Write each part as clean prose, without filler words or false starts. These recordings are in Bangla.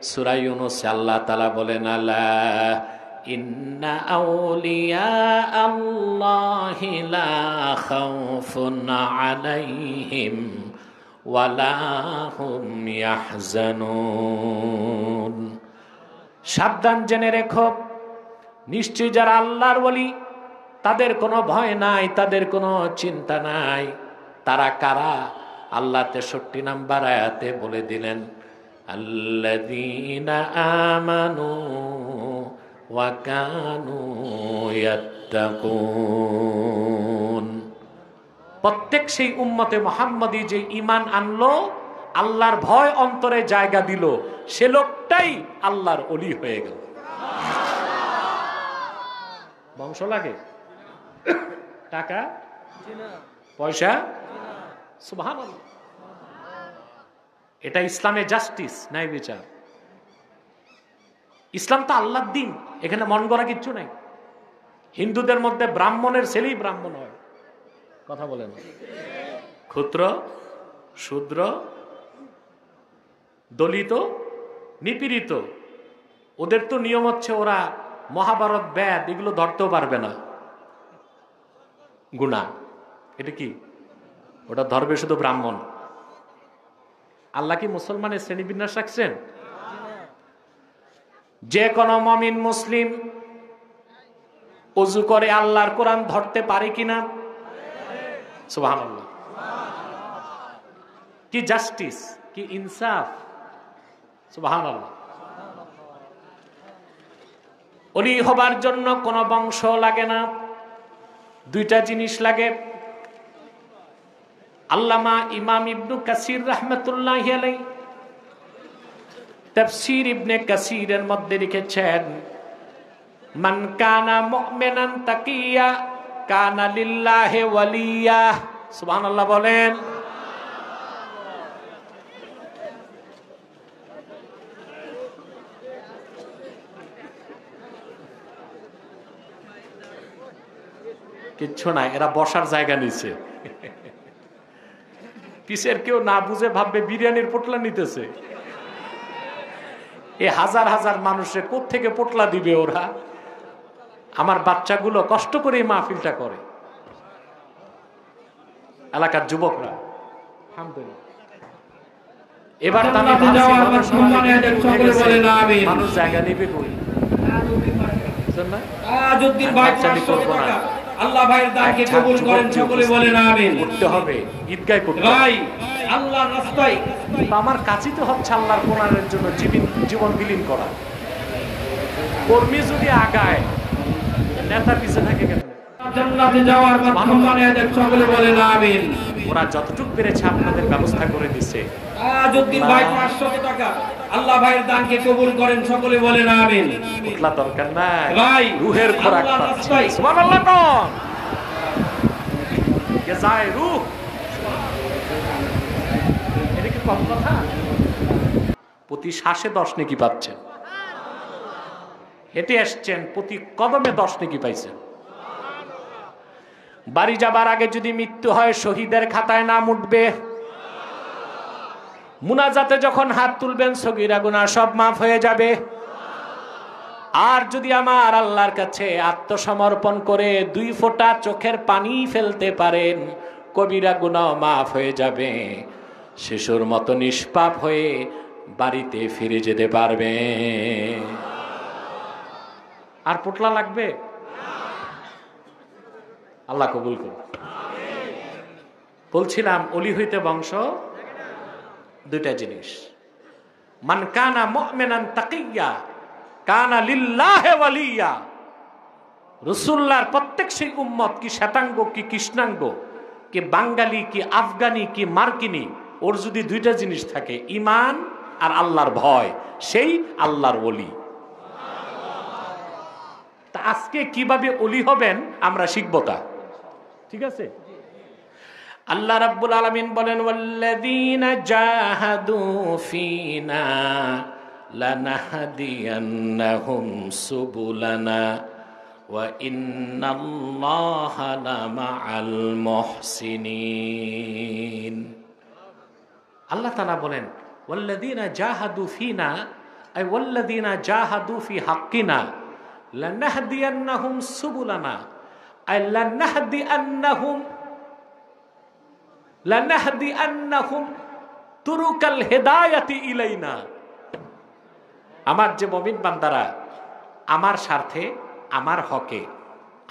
সূরা ইউনূসে আল্লাহ তাআলা বলেন, আলা ইন্না আউলিয়া আল্লাহি লা খাউফুন আলাইহিম ওয়ালা হুম ইয়াহজানুন। সাবধান জেনে রেখো, নিশ্চয়ই যারা আল্লাহর ওলি তাদের কোনো ভয় নাই, তাদের কোনো চিন্তা নাই। তারা কারা? আল্লাহ 63 নম্বর আয়াতে বলে দিলেন, আল্লাযীনা আমানু ওয়া কানু ইয়াত্তাকুন। প্রত্যেক সেই উম্মতে মুহাম্মদী যে ঈমান আনলো, আল্লাহর ভয় অন্তরে জায়গা দিল, সে লোকটাই আল্লাহর ওলি হয়ে গেল। বংশ লাগে, টাকা পয়সা, সুবহানাল্লাহ। এটা ইসলামের জাস্টিস, ন্যায় বিচার। ইসলাম তো আল্লাহর দিন, এখানে মন গড়া কিচ্ছু নাই। হিন্দুদের মধ্যে ব্রাহ্মণের ছেলেই ব্রাহ্মণ হয়, কথা বলেন। ক্ষুদ্র, শূদ্র, দলিত, নিপীড়িত, ওদের তো নিয়ম হচ্ছে ওরা মহাভারত বেদ এগুলো ধরতেও পারবে না। গুণা এটা কি? ওটা ধরবে শুধু ব্রাহ্মণ। আল্লাহ কি মুসলমানের শ্রেণীবিন্যাস রাখছেন? যে কোনো মুমিন মুসলিম ওযু করে আল্লাহর কোরআন ধরতে পারে কিনা? সুবহানাল্লাহ। কি জাস্টিস, কি ইনসাফ, সুবহানাল্লাহ। ওলি হবার জন্য কোনো বংশ লাগে না, দুইটা জিনিস লাগে। আল্লামা ইমাম ইবনে কাসির রাহমাতুল্লাহি আলাইহি তাফসীর ইবনে কাসিরের মধ্যে লিখেছেন, মান কানা মুমিনান তাকিয়া কানা লিল্লাহি ওয়ালিয়া। সুবহানাল্লাহ বলেন। কিচ্ছু নাই, এরা বসার জায়গা নিছে। পিছের কেউ না বুঝে ভাববে বিরিয়ানির পোটলা নিতেছে। এ হাজার হাজার মানুষে কোত্থেকে পোটলা দিবে ওরা? আমার বাচ্চাগুলো কষ্ট করে এই মাহফিলটা করে, এলাকার যুবকরা। আলহামদুলিল্লাহ। এবার মানুষ জায়গা নিবে কই? আল্লাহ ভাইয়ের দানকে কবুল করেন, সকলে বলেন আমিন। করতে হবে, ঈদগায় করতে হবে ভাই, আল্লাহর রাস্তায়। আমার কাছে তো হচ্ছে আল্লাহর কোরআনের জন্য জীবন বিলীন করা। কর্মী যদি আগায়, নেতা পিছে থাকে কেন? জান্নাতে যাওয়ার সম্মানে আদেশ, সকলে বলেন আমিন। ওরা যতটুকু পেরেছে আপনাদের ব্যবস্থা করে দিছে। আজউদ্দিন ভাই 500 টাকা, আল্লাহ ভাইয়ের দানকে কবুল করেন, সকলে বলেন আমিন। উঠলা দরকার নাই ভাই, রুহের খোরাক পাচ্ছে। সুবহানাল্লাহ কোন কে যায় রূহ, এটা কি কম কথা? প্রতি শ্বাসে 10 নেকি পাচ্ছেন, হেঁটে আসছেন প্রতি কদমে 10 নেকি পাইছেন। বাড়ি যাবার আগে যদি মৃত্যু হয়, শহীদের খাতায় নাম উঠবে। মুনাজাতে যখন হাত তুলবেন, সগীরা গুনাহ সব মাফ হয়ে যাবে। আর যদি আমার আল্লাহর কাছে আত্মসমর্পণ করে 2 ফোঁটা চোখের পানি ফেলতে পারেন, কবিরা গুনাহ মাফ হয়ে যাবে। শিশুর মতো নিষ্পাপ হয়ে বাড়িতে ফিরে যেতে পারবে। আর পোটলা লাগবে? আল্লাহ কবুল করুন। বলছিলাম ওলি হইতে বংশ দুইটা জিনিস। মান কানা মুমিনান তাকিয়া কানা লিল্লাহি ওয়ালিয়া। রাসূলুল্লাহর প্রত্যেক সেই উম্মত, কি শ্বেতাঙ্গ কি কৃষ্ণাঙ্গ, কি বাঙালি কি আফগানি কি মার্কিনি, ওর যদি দুইটা জিনিস থাকে, ঈমান আর আল্লাহর ভয়, সেই আল্লাহর ওলি। তা আজকে কিভাবে ওলি হবেন আমরা শিখব তা, ঠিক আছে? আল্লাহ রাব্বুল আলামিন বলেন, ওয়াল্লাযীনা জাহাদু ফীনা লানাহদিয়ান্নাহুম সুবুলানা ওয়া ইন্নাল্লাহা লামাআল মুহসিনিন। আল্লাহ তাআলা বলেন, ওয়াল্লাযীনা জাহাদু ফীনা আই ওয়াল্লাযীনা জাহাদু ফি হাক্কিনা লানাহদিয়ান্নাহুম সুবুলানা আই লানাহদিয়ান্নাহুম তুরুকাল হিদায়াতি ইলাইনা। আমার যে মুমিন বান্দারা আমার স্বার্থে, আমার হকে,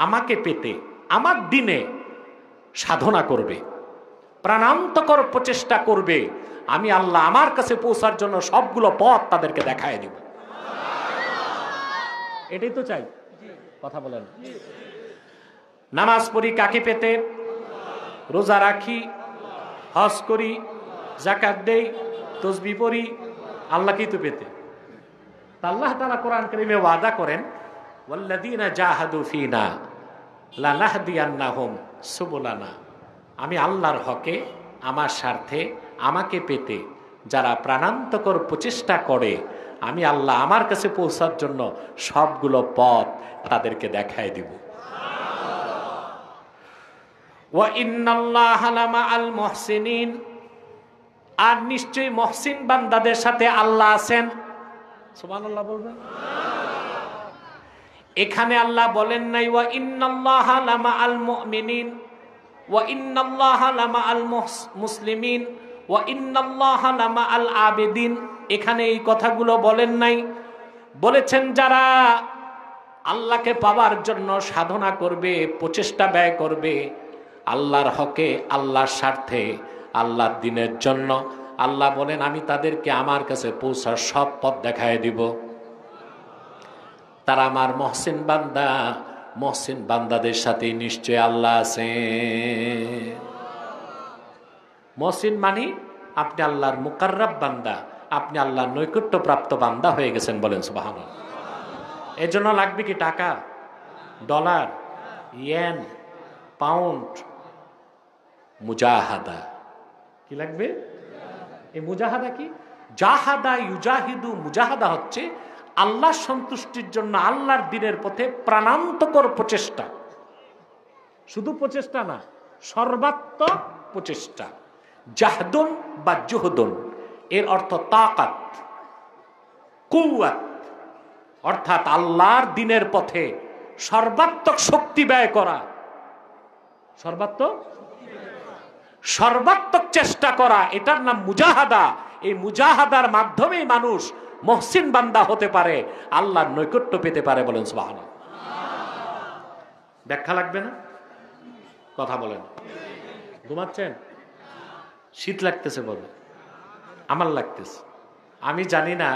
আমাকে পেতে, আমার দিনে সাধনা করবে, প্রাণান্তকর প্রচেষ্টা করবে, আমি আল্লাহ আমার কাছে পৌঁছার জন্য সবগুলো পথ তাদেরকে দেখায় দিব। এটাই তো চাই, কথা বলেন। নামাজ পড়ি কাকে পেতে? রোজা রাখি, হজ করি, যাকাত দেই, তাসবিহ পড়ি, আল্লাহকেই তো পেতে। আল্লাহ তাআলা কোরআন কারীমে ওয়াদা করেন, ওয়াল্লাযীনা জাহাদু ফীনা লানাহদিয়ান্নাহুম সুবুলানা। আমি আল্লাহর হকে, আমার স্বার্থে, আমাকে পেতে যারা প্রাণান্তকর প্রচেষ্টা করে, আমি আল্লাহ আমার কাছে পৌঁছার জন্য সবগুলো পথ তাদেরকে দেখায় দিব। ওয়া ইন্নাল্লাহা লামাআল মুহসিনিন। আর নিশ্চয়ই মুহসিন বান্দাদের সাথে আল্লাহ আছেন। সুবহানাল্লাহ বলবেন। এখানে আল্লাহ বলেন নাই ওয়া ইন্নাল্লাহা লামাআল মুমিনিন, ওয়া ইন্নাল্লাহা লামাআল মুসলিমিন, ওয়া ইন্নাল্লাহা লামাআল আবিদিন। এখানে এই কথাগুলো বলেন নাই। বলেছেন যারা আল্লাহকে পাওয়ার জন্য সাধনা করবে, প্রচেষ্টা ব্যয় করবে, আল্লাহর হকে, আল্লাহর স্বার্থে, আল্লাহর দ্বীনের জন্য, আল্লাহ বলেন আমি তাদেরকে আমার কাছে পৌঁছার সব পথ দেখায় দিব। তারা আমার মহসিন বান্দা। মহসিন বান্দাদের সাথে নিশ্চয় আল্লাহ আছে। মহসিন মানে আপনি আল্লাহর মুকাররাব বান্দা, আপনি আল্লাহর নৈকট্যপ্রাপ্ত বান্দা হয়ে গেছেন, বলেন সুবহানাল্লাহ। এর জন্য লাগবে কি টাকা, ডলার, ইয়েন, পাউন্ড? মুজাহাদা। কি লাগবে? এই মুজাহাদা কি? জাহাদা ইউজাহিদু। মুজাহাদা হচ্ছে আল্লাহর সন্তুষ্টির জন্য আল্লাহর দ্বীনের পথে প্রাণান্তকর প্রচেষ্টা। শুধু প্রচেষ্টা না, সর্বাত্মক প্রচেষ্টা। জাহদুন বা জুহদুন এর অর্থ তাকাত, কুওয়াত, অর্থাৎ আল্লাহর দ্বীনের পথে সর্বাত্মক শক্তি ব্যয় করা, সর্বাত্মক চেষ্টা করা, এটার নাম মুজাহাদা। এই মুজাহাদার মাধ্যমেই মানুষ মহসিন বান্দা হতে পারে, আল্লাহর নৈকট্য পেতে পারে, বলেন সুবহানাল্লাহ। ব্যাখ্যা লাগবে না? কথা বলেন। ঘুমাচ্ছেন? শীত লাগতেছে বলে? আমার লাগতেছে। আমি জানি না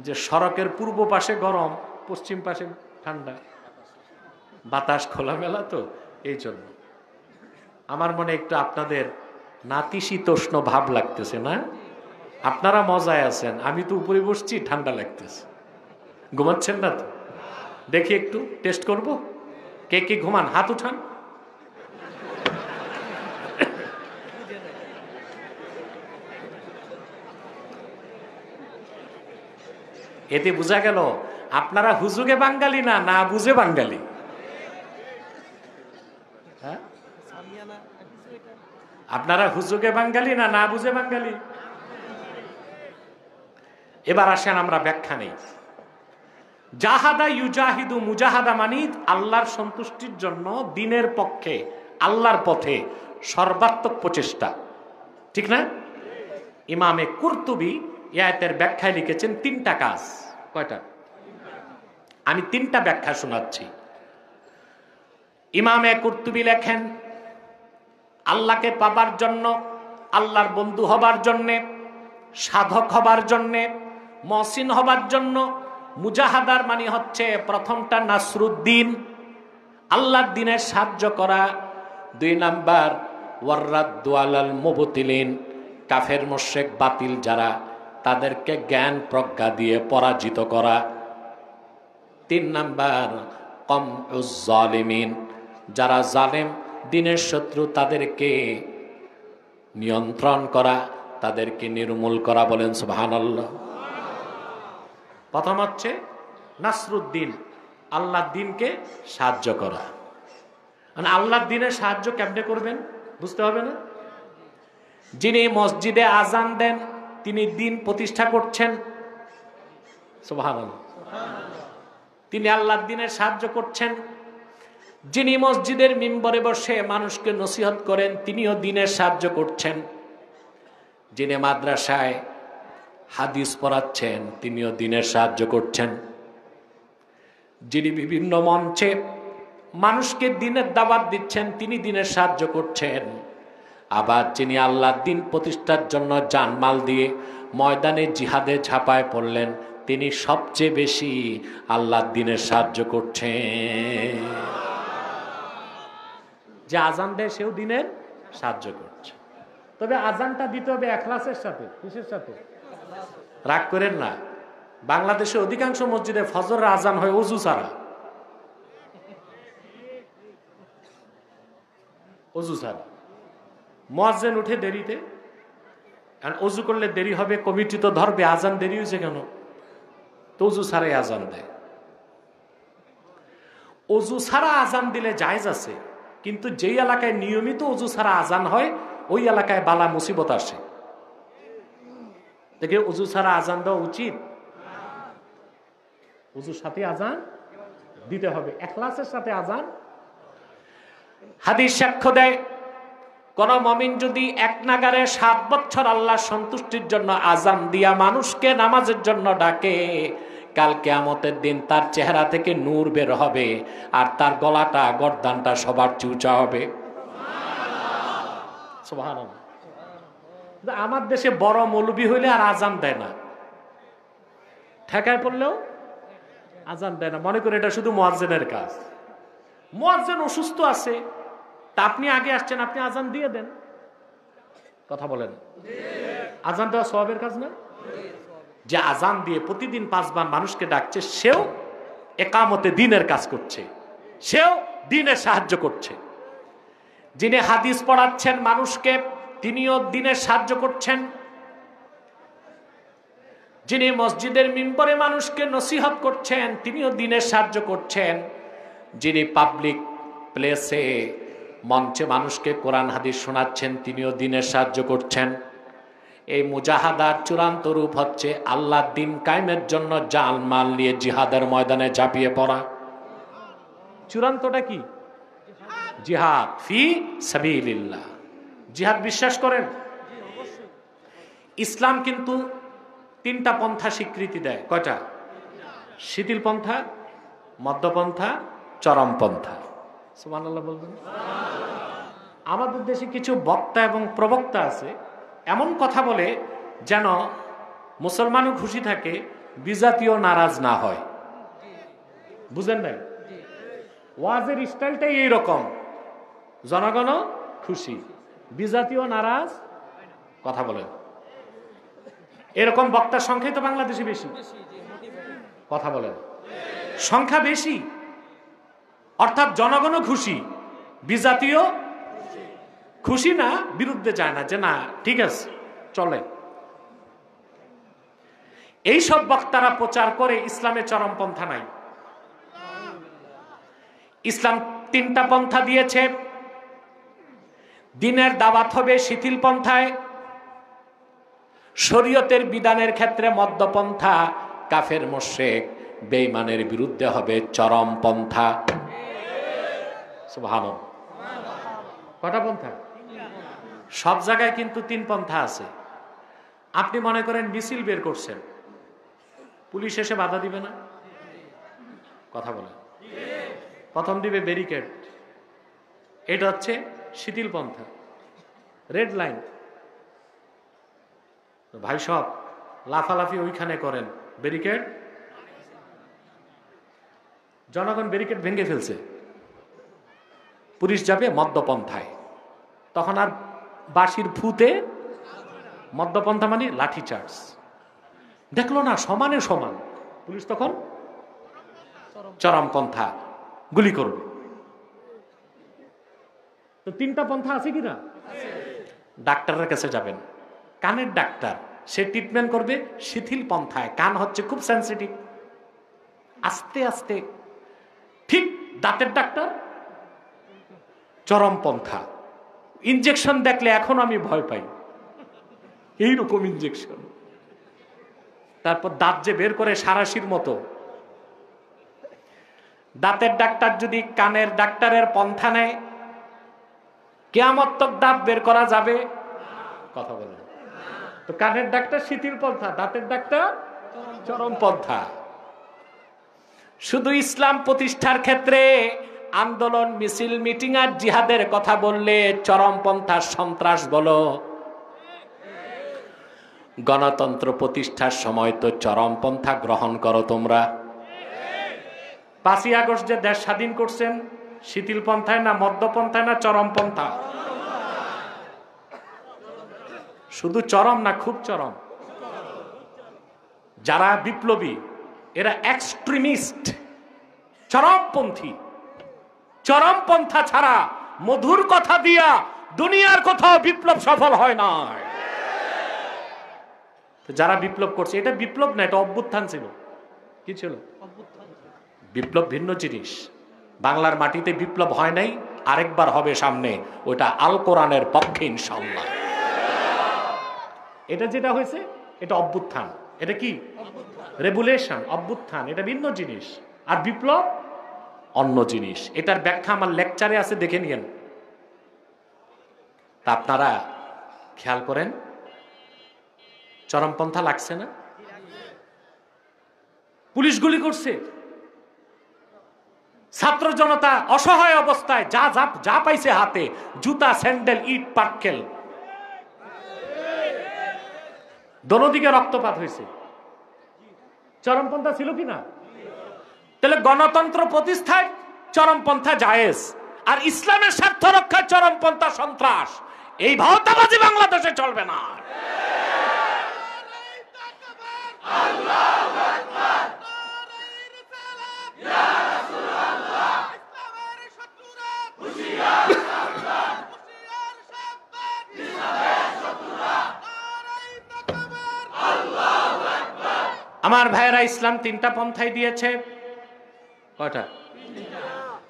যে সড়কের পূর্ব পাশে গরম, পশ্চিম পাশে ঠান্ডা, বাতাস খোলামেলা, তো এই জন্য আমার মনে একটু আপনাদের নাতিশীতোষ্ণ ভাব লাগতেছে না? আপনারা মজায় আছেন, আমি তো উপরে বসছি, ঠান্ডা লাগতেছে। ঘুমাচ্ছেন না তো? দেখি একটু টেস্ট করব। কে কে ঘুমান? হাত উঠান। এতে বোঝা গেল আপনারা হুজুগে বাঙালি না, না বুঝে বাঙালি। হ্যাঁ, আপনারা হুজুগে বাঙালি না, না বুঝে বাঙালি। এবার আসেন আমরা ব্যাখ্যা নেই। জাহাদা ইউজাহিদু, মুজাহাদা মানি আল্লাহর সন্তুষ্টির জন্য দ্বীনের পক্ষে, আল্লাহর পথে সর্বাত্মক প্রচেষ্টা, ঠিক না? ইমামে কুরতুবী আয়াতের ব্যাখ্যায় লিখেছেন তিনটা কাজ। কয়টা? আমি তিনটা ব্যাখ্যা শোনাচ্ছি। ইমামে কুরতুবী লেখেন আল্লাহকে পাবার জন্য, আল্লাহর বন্ধু হবার জন্যে, সাধক হবার জন্যে, মহসিন হবার জন্য মুজাহাদার মানে হচ্ছে প্রথমটা নাসরুদ্দিন, আল্লাহর দ্বীনের সাহায্য করা। 2 নাম্বার ওয়াররাদ্দু আলাল মুবতিলিন, কাফের মুশরিক বাতিল যারা, তাদেরকে জ্ঞান প্রজ্ঞা দিয়ে পরাজিত করা। 3 নাম্বার কমউজ জালিমিন, যারা জালেম, দ্বীনের শত্রু, তাদেরকে নিয়ন্ত্রণ করা, তাদেরকে নির্মূল করা, বলেন সুবহানাল্লাহ। প্রথম হচ্ছে নাসরুদ্দিন, আল্লাহর দ্বীনকে সাহায্য করা। মানে আল্লাহর দ্বীনের সাহায্য কেমনে করবেন বুঝতে হবে না? যিনি মসজিদে আজান দেন তিনি দ্বীন প্রতিষ্ঠা করছেন, সুবহানাল্লাহ। তিনি আল্লাহর দ্বীনের সাহায্য করছেন। যিনি মসজিদের মিম্বরে বসে মানুষকে নসিহত করেন তিনিও দ্বীনের সাহায্য করছেন। যিনি মাদ্রাসায় হাদিস পড়াচ্ছেন তিনিও দ্বীনের সাহায্য করছেন। যিনি বিভিন্ন মঞ্চে মানুষকে দ্বীনের দাওয়াত দিচ্ছেন তিনি দ্বীনের সাহায্য করছেন। আবার যিনি আল্লাহর দ্বীন প্রতিষ্ঠার জন্য জানমাল দিয়ে ময়দানে জিহাদে ঝাঁপায় পড়লেন তিনি সবচেয়ে বেশি আল্লাহর দ্বীনের সাহায্য করছেন। যে আজান দেয় সেও দ্বীনের সাহায্য করছে। তবে আজানটা দিতে হবে ইখলাসের সাথে। কিসের সাথে? রাগ করেন না, বাংলাদেশে অধিকাংশ মসজিদে ফজরের আজান হয় ওযু ছাড়া। ওযু ছাড়া মুয়াজ্জিন উঠে দেরিতে, আর ওযু করলে দেরি হবে, কমিটি তো ধরবে আজান দেরি হয়েছে কেন, তো ওযু ছাড়াই আজান দেয়। ওযু ছাড়া আজান দিলে জায়েজ আছে, কিন্তু যেই এলাকায় নিয়মিত ওযু ছাড়া আজান হয় ওই এলাকায় বালা মুসিবত আসে। দেখে ওযু ছাড়া আজান দেওয়া উচিত? ওযুর সাথে আজান দিতে হবে, ইখলাসের সাথে আজান। হাদিস সাক্ষ্য দেয় কোন মুমিন যদি এক নাগারে 7 বছর আল্লাহর সন্তুষ্টির জন্য আজান দিয়া মানুষকে নামাজের জন্য ডাকে, কাল কিয়ামতের দিন তার চেহারা থেকে নূর বের হবে আর তার গলাটা গর্দানটা সবার চুচা হবে। সুবহানাল্লাহ। আমার দেশে বড় মৌলবি হইলে আর আজান দেয় না, ঠেকায় পড়লেও আজান দেয় না, মনে করে এটা শুধু মুয়াজ্জিনের কাজ। মুয়াজ্জিন অসুস্থ আছে তা আপনি আগে আসছেন, আপনি আজান দিয়ে দেন। কথা বলেন, আজান দেওয়া সওয়াবের কাজ না? যে আজান দিয়ে প্রতিদিন 5 বার মানুষকে ডাকছে সেও একামতে দ্বীনের কাজ করছে, সেও দ্বীনের সাহায্য করছে। যিনি হাদিস পড়াচ্ছেন মানুষকে তিনিও দ্বীনের সাহায্য করছেন। যিনি মসজিদের মিম্বরে মানুষকে নসিহত করছেন তিনিও দ্বীনের সাহায্য করছেন। যিনি পাবলিক প্লেসে মঞ্চে মানুষকে কোরআন হাদিস শোনাচ্ছেন তিনিও দ্বীনের সাহায্য করছেন। এই মুজাহাদার চূড়ান্ত রূপ হচ্ছে আল্লাহর দ্বীন কায়েমের জন্য জান মাল নিয়ে জিহাদের ময়দানে ঝাঁপিয়ে পড়া। চূড়ান্তটা কি? জিহাদ ফি সাবিলিল্লাহ। জিহাদ বিশ্বাস করেন? ইসলাম কিন্তু 3টা পন্থা স্বীকৃতি দেয়। কয়টা? শিথিল পন্থা, মধ্যপন্থা, চরমপন্থা। সুবহানাল্লাহ বলবেন। আমাদের দেশে কিছু বক্তা এবং প্রবক্তা আছে এমন কথা বলে যেন মুসলমানও খুশি থাকে বিজাতীয় নারাজ না হয়। বুঝেন নাই? ওয়াজের স্টাইলটাই এইরকম, জনগণও খুশি বিজাতীয় নারাজ। কথা বলেন, এরকম বক্তার সংখ্যাই তো বাংলাদেশে বেশি। কথা বলেন, সংখ্যা বেশি, অর্থাৎ জনগণও খুশি বিজাতীয় খুশি না, বিরুদ্ধে যায় না যে না ঠিক আছে চলে। এইসব বক্তারা প্রচার করে ইসলামে চরমপন্থা নাই। ইসলাম 3টা পন্থা দিয়েছে। দ্বীনের দাওয়াত হবে শিথিল পন্থায়, শরীয়তের বিধানের ক্ষেত্রে মধ্যপন্থা, কাফের মুশরিক বেঈমানের বিরুদ্ধে হবে চরমপন্থা। সুবহানাল্লাহ। কটা পন্থা? সব জায়গায় কিন্তু 3 পন্থা আছে। আপনি মনে করেন মিছিল বের করছেন, পুলিশ এসে বাধা দিবে না? কথা বলেন। প্রথম দিবে ব্যারিকেড, এটা হচ্ছে শিথিল পন্থা, রেড লাইন। ভাই সব লাফালাফি ওইখানে করেন, ব্যারিকেড, জনগণ ব্যারিকেড ভেঙে ফেলছে, পুলিশ যাবে মধ্যপন্থায়, তখন আর বাঁশির ফুতে মধ্যপন্থা মানে লাঠিচার্জ। দেখলো না সমানে সমান, পুলিশ তখন চরমপন্থা, গুলি করবে। তো 3টা পন্থা আছে কিনা? ডাক্তারের কাছে যাবেন, কানের ডাক্তার, সে ট্রিটমেন্ট করবে শিথিল পন্থায়। কান হচ্ছে খুব সেন্সিটিভ, আস্তে আস্তে। ঠিক দাঁতের ডাক্তার চরমপন্থা, ইনজেকশন দেখলে এখন আমি ভয় পাই, এইরকম ইনজেকশন। তারপর দাঁত যে বের করে সারাশির মতো। দাঁতের ডাক্তার যদি কানের ডাক্তারের পন্থা নেয়, কিয়ামত তক দাঁত বের করা যাবে? কথা বলেন। তো কানের ডাক্তার শিথিল পন্থা, দাঁতের ডাক্তার চরম পন্থা। শুধু ইসলাম প্রতিষ্ঠার ক্ষেত্রে আন্দোলন, মিছিল, মিটিং আর জিহাদের কথা বললে চরমপন্থার সন্ত্রাস বলো, গণতন্ত্র প্রতিষ্ঠার সময় তো চরমপন্থা গ্রহণ করো তোমরা। 5ই আগস্ট যে দেশ স্বাধীন করছেন, শিথিল পন্থায় না মধ্যপন্থায় না চরমপন্থা? শুধু চরম না, খুব চরম। যারা বিপ্লবী এরা এক্সট্রিমিস্ট, চরমপন্থী। চরমপন্থা ছাড়া মধুর কথা দিয়া দুনিয়ার কোথাও বিপ্লব সফল হয় না। যারা বিপ্লব করছে, এটা বিপ্লব না, এটা অভ্যুত্থান ছিল। কি ছিল? বিপ্লব ভিন্ন জিনিস। বাংলার মাটিতে বিপ্লব হয় নাই, আরেকবার হবে সামনে, ওটা আল কোরআনের পক্ষে ইনশাআল্লাহ। এটা যেটা হয়েছে এটা অভ্যুত্থান। এটা কি? রেভুলেশন, অভ্যুত্থান, এটা ভিন্ন জিনিস। আর বিপ্লব অন্য জিনিস। এটার ব্যাখ্যা আমার লেকচারে আছে, দেখে নিয়েন। তা আপনারা খেয়াল করেন, চরমপন্থা লাগছে না? পুলিশ গুলি করছে, ছাত্র জনতা অসহায় অবস্থায় যা যা যা পাইছে হাতে, জুতা, স্যান্ডেল, ইট, পাটকেল, দোনোদিকে রক্তপাত হয়েছে। চরমপন্থা ছিল কি না? তাহলে গণতন্ত্র প্রতিষ্ঠায় চরমপন্থা জায়েজ, আর ইসলামের স্বার্থ রক্ষায় চরমপন্থা সন্ত্রাস। এই ভাওতাবাজি বাংলাদেশে চলবে না। আমার ভাইয়েরা, ইসলাম 3টা পন্থাই দিয়েছে। কয়টা?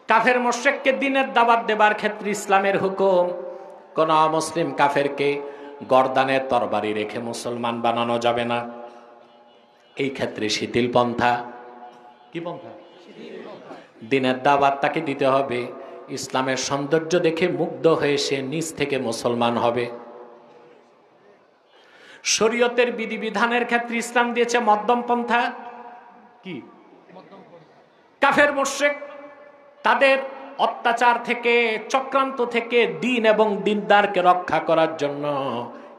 কাফের মুশরিককে দ্বীনের দাওয়াত দেবার ক্ষেত্রে ইসলামের হুকুম, কোন মুসলিম কাফেরকে গর্দানে তরবারি রেখে মুসলমান বানানো যাবে না। এই ক্ষেত্রে শিথিল পন্থা। কি পন্থা? দ্বীনের দাওয়াত তাকে দিতে হবে, ইসলামের সৌন্দর্য দেখে মুগ্ধ হয়ে সে নিজ থেকে মুসলমান হবে। শরীয়তের বিধিবিধানের ক্ষেত্রে ইসলাম দিয়েছে মধ্যম পন্থা। কি? কাফের মুশরিক তাদের অত্যাচার থেকে, চক্রান্ত থেকে দ্বীন এবং দ্বীনদারকে রক্ষা করার জন্য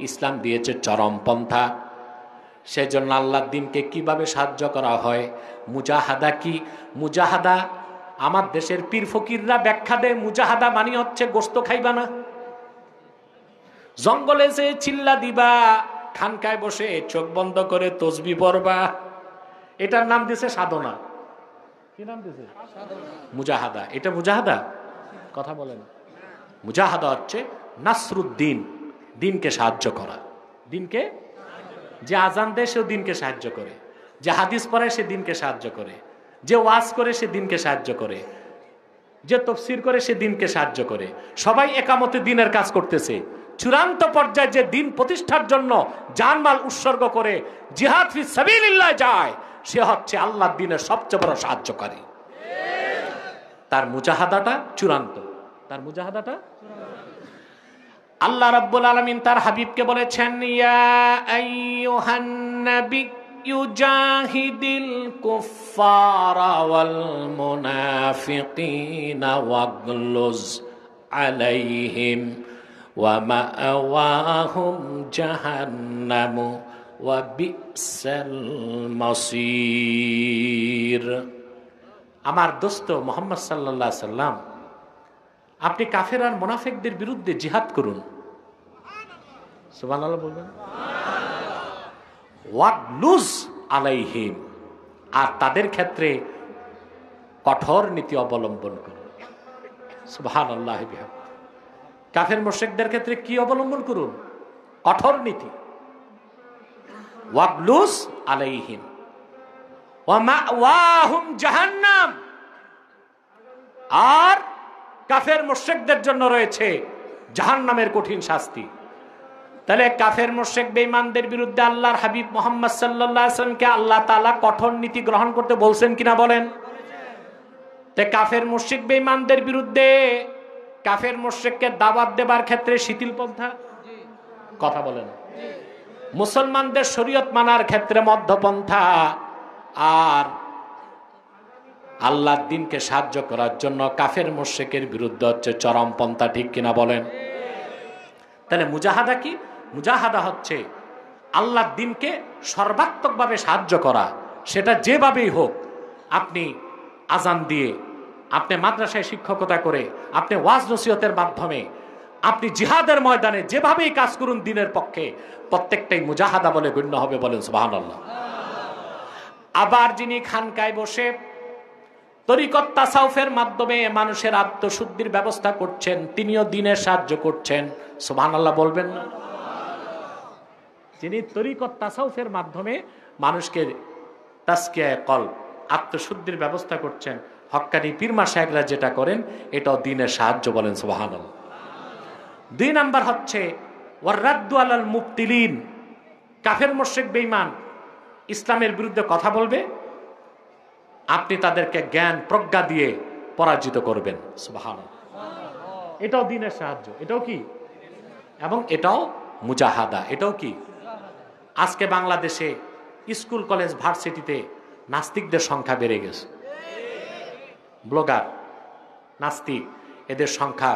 ইসলাম দিয়েছে চরম পন্থা। সেজন্য আল্লাহর দ্বীনকে কিভাবে সাহায্য করা হয়, মুজাহাদা কি? মুজাহাদা আমার দেশের পীর ফকিররা ব্যাখ্যা দেয়, মুজাহাদা মানে হচ্ছে গোস্ত খাইবা না, জঙ্গলে যে চিল্লা দিবা, খানকায় বসে চোখ বন্ধ করে তসবি পড়বা, এটার নাম দিয়েছে সাধনা। কি নাম দিয়েছে? মুজাহাদা। এটা মুজাহাদা? কথা বলেন। মুজাহাদা হচ্ছে নাসরুদ্দিন, দিনকে সাহায্য করা। দিনকে, যে আজান দেয় সেও দিনকে সাহায্য করে, যে হাদিস পড়ে সে দিনকে সাহায্য করে, যে ওয়াজ করে সে দিনকে সাহায্য করে, যে তাফসীর করে সে দিনকে সাহায্য করে। সবাই একামতে দিনের কাজ করতেছে। চূড়ান্ত পর্যায়ে যে দিন প্রতিষ্ঠার জন্য জানমাল উৎসর্গ করে জিহাদ ফি সাবিলিল্লাহ যায়, সে হচ্ছে আল্লাহর দ্বীনের সবচেয়ে বড় সাহায্যকারী। তার মুজাহাদাটা চূড়ান্ত। তার মুজাহাদাটা আল্লাহ রাব্বুল আলামিন তার হাবিবকে বলেছেন, ইয়া আইয়ুহান নাবিয়্যু জাহিদিল কুফফারা ওয়াল মুনাফিকিনা ওয়াগলুজ আলাইহিম ওয়া মাআওয়াহুম জাহান্নামু ওয়া বিসাল মাসীর। আমার দোস্ত মুহাম্মদ সাল্লাল্লাহু আলাইহি সাল্লাম, আপনি কাফের আর মুনাফিকদের বিরুদ্ধে জিহাদ করুন। সুবহানাল্লাহ বলবেন। ওয়াগলুজ আলাইহিম, আর তাদের ক্ষেত্রে কঠোর নীতি অবলম্বন করুন। সুবহানাল্লাহ। কাফের মুশরিকদের ক্ষেত্রে কি অবলম্বন করুন? কঠোর নীতি। ওয়াগলুজ আলাইহিম ওয়া মাওয়াহুম জাহান্নাম, আর কাফের মুশরিকদের জন্য রয়েছে জাহান্নামের কঠিন শাস্তি। তাহলে কাফের মুশরিক বেঈমানদের বিরুদ্ধে আল্লাহর হাবিব মুহাম্মদ সাল্লাল্লাহু আলাইহি ওয়াসাল্লামকে আল্লাহ তাআলা কঠোর নীতি গ্রহণ করতে বলছেন কিনা বলেন? তে কাফের মুশরিক বেঈমানদের বিরুদ্ধে কাফের মুশরিককে দাওয়াত দেবার ক্ষেত্রে শিথিল পন্থা, কথা বলেন। মুসলমানদের শরীয়ত মানার ক্ষেত্রে মধ্যপন্থা, আর আল্লাহর দ্বীনকে সাহায্য করার জন্য কাফের মুশরিকের বিরুদ্ধে হচ্ছে চরমপন্থা, ঠিক কিনা বলেন? তাহলে মুজাহাদা কি? মুজাহাদা হচ্ছে আল্লাহর দ্বীনকে সর্বাত্মকভাবে সাহায্য করা, সেটা যেভাবেই হোক। আপনি আজান দিয়ে, আপনি মাদ্রাসায় শিক্ষকতা করে, আপনি ওয়াজ নসিহতের মাধ্যমে, আপনি জিহাদের ময়দানে যেভাবেই কাজ করুন দ্বীনের পক্ষে, প্রত্যেকটাই মুজাহাদা বলে গণ্য হবে, বলেন সুবহানাল্লাহ। আবার যিনি খানকায় বসে তরিকত তাসাউফের মাধ্যমে মানুষের আত্মশুদ্ধির ব্যবস্থা করছেন, তিনিও দ্বীনের সাহায্য করছেন, সুবহানাল্লাহ বলবেন না? যিনি তরিকত তাসাউফের মাধ্যমে মানুষকে তাসকিয়ায়ে কলব, আত্মশুদ্ধির ব্যবস্থা করছেন, হক্কানি পীর মাশায়েখরা যেটা করেন, এটাও দ্বীনের সাহায্য, বলেন সুবহানাল্লাহ। 2 নাম্বার হচ্ছে ওয়াররাদ্দু আলাল মুবতিলিন। কাফের মুশরিক বেঈমান ইসলামের বিরুদ্ধে কথা বলবে, আপনি তাদেরকে জ্ঞান প্রজ্ঞা দিয়ে পরাজিত করবেন, সুবহানাল্লাহ। এটাও দ্বীনের সাহায্য, এটাও কি? এবং এটাও মুজাহাদা, এটাও কি? আজকে বাংলাদেশে স্কুল কলেজ ভার্সিটিতে নাস্তিকদের সংখ্যা বেড়ে গেছে। ব্লগার, নাস্তিক, এদের সংখ্যা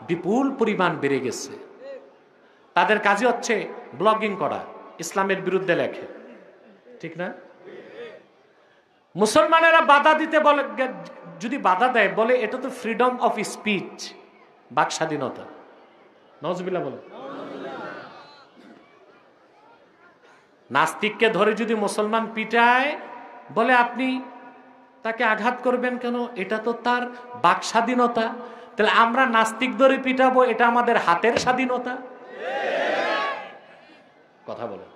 বিপুল পরিমাণ বেড়ে গেছে। তাদের কাজই হচ্ছে ব্লগিং করা, ইসলামের বিরুদ্ধে লেখে, ঠিক না? মুসলমানেরা বাধা দিতে বলে, যদি বাধা দেয় বলে এটা তো ফ্রিডম অফ স্পিচ, বাক স্বাধীনতা। নাউজুবিল্লাহ বলে। নাস্তিককে ধরে যদি মুসলমান পিটায়, বলে আপনি তাকে আঘাত করবেন কেন, এটা তো তার বাক স্বাধীনতা। তাহলে আমরা নাস্তিক ধরে পিটাবো, এটা আমাদের হাতের স্বাধীনতা, কথা বলে।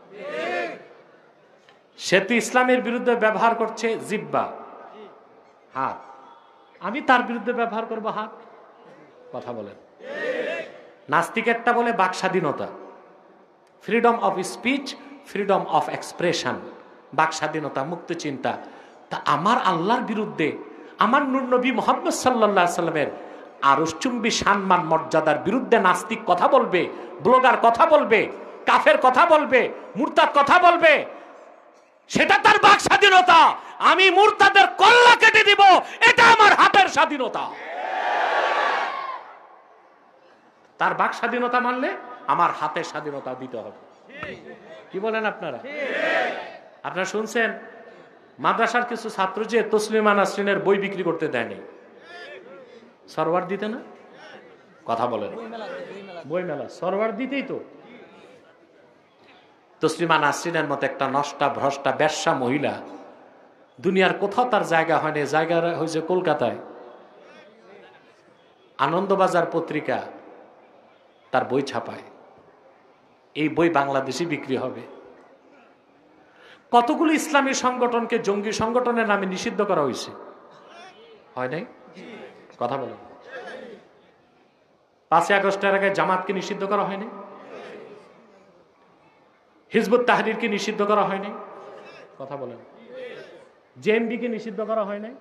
সে তো ইসলামের বিরুদ্ধে ব্যবহার করছে জিহ্বা, হাত, আমি তার বিরুদ্ধে ব্যবহার করবো হাত, কথা বলেন। নাস্তিকেরটা বলে বাক স্বাধীনতা, freedom of speech, freedom of expression, বাক স্বাধীনতা, মুক্ত চিন্তা। তা আমার আল্লাহর বিরুদ্ধে, আমার নূর নবী মুহাম্মদ সাল্লাল্লাহু আলাইহি সাল্লামের আরশচুম্বী সম্মান মর্যাদার বিরুদ্ধে নাস্তিক কথা বলবে, ব্লগার কথা বলবে, কাফের কথা বলবে, মুরতাদ কথা বলবে, সেটা তার বাক স্বাধীনতা। আমি মুরতাদের কল্লা কেটে দিব, এটা আমার হাতের স্বাধীনতা। তার বাক স্বাধীনতা মানলে আমার হাতের স্বাধীনতা দিতে হবে। কি বলেন আপনারা? আপনারা শুনছেন মাদ্রাসার কিছু ছাত্র যে তসলিমা নাসরিনের বই বিক্রি করতে দেয়নি, সরওয়ার দিতে না, কথা বলেন। বই মেলা সরওয়ার দিতেই তো। তসলিমা নাসরিনের মতো একটা নষ্টা ভ্রষ্টা বেশ্যা মহিলা, দুনিয়ার কোথাও তার জায়গা হয়নি, জায়গা হয়েছে কলকাতায়। আনন্দবাজার পত্রিকা তার বই ছাপায়, এই বই বাংলাদেশে বিক্রি হবে। কতগুলো ইসলামী সংগঠনকে জঙ্গি সংগঠনের নামে নিষিদ্ধ করা হয়েছে, হয় নাই, কথা বলেন। 5ই আগস্টের আগে জামাতকে নিষিদ্ধ করা হয়নি, হিজবুত তাহরিরকে নিষিদ্ধ করা হয়নি, কথা বলেন। জেএমবিকে নিষিদ্ধ করা হয় নাই।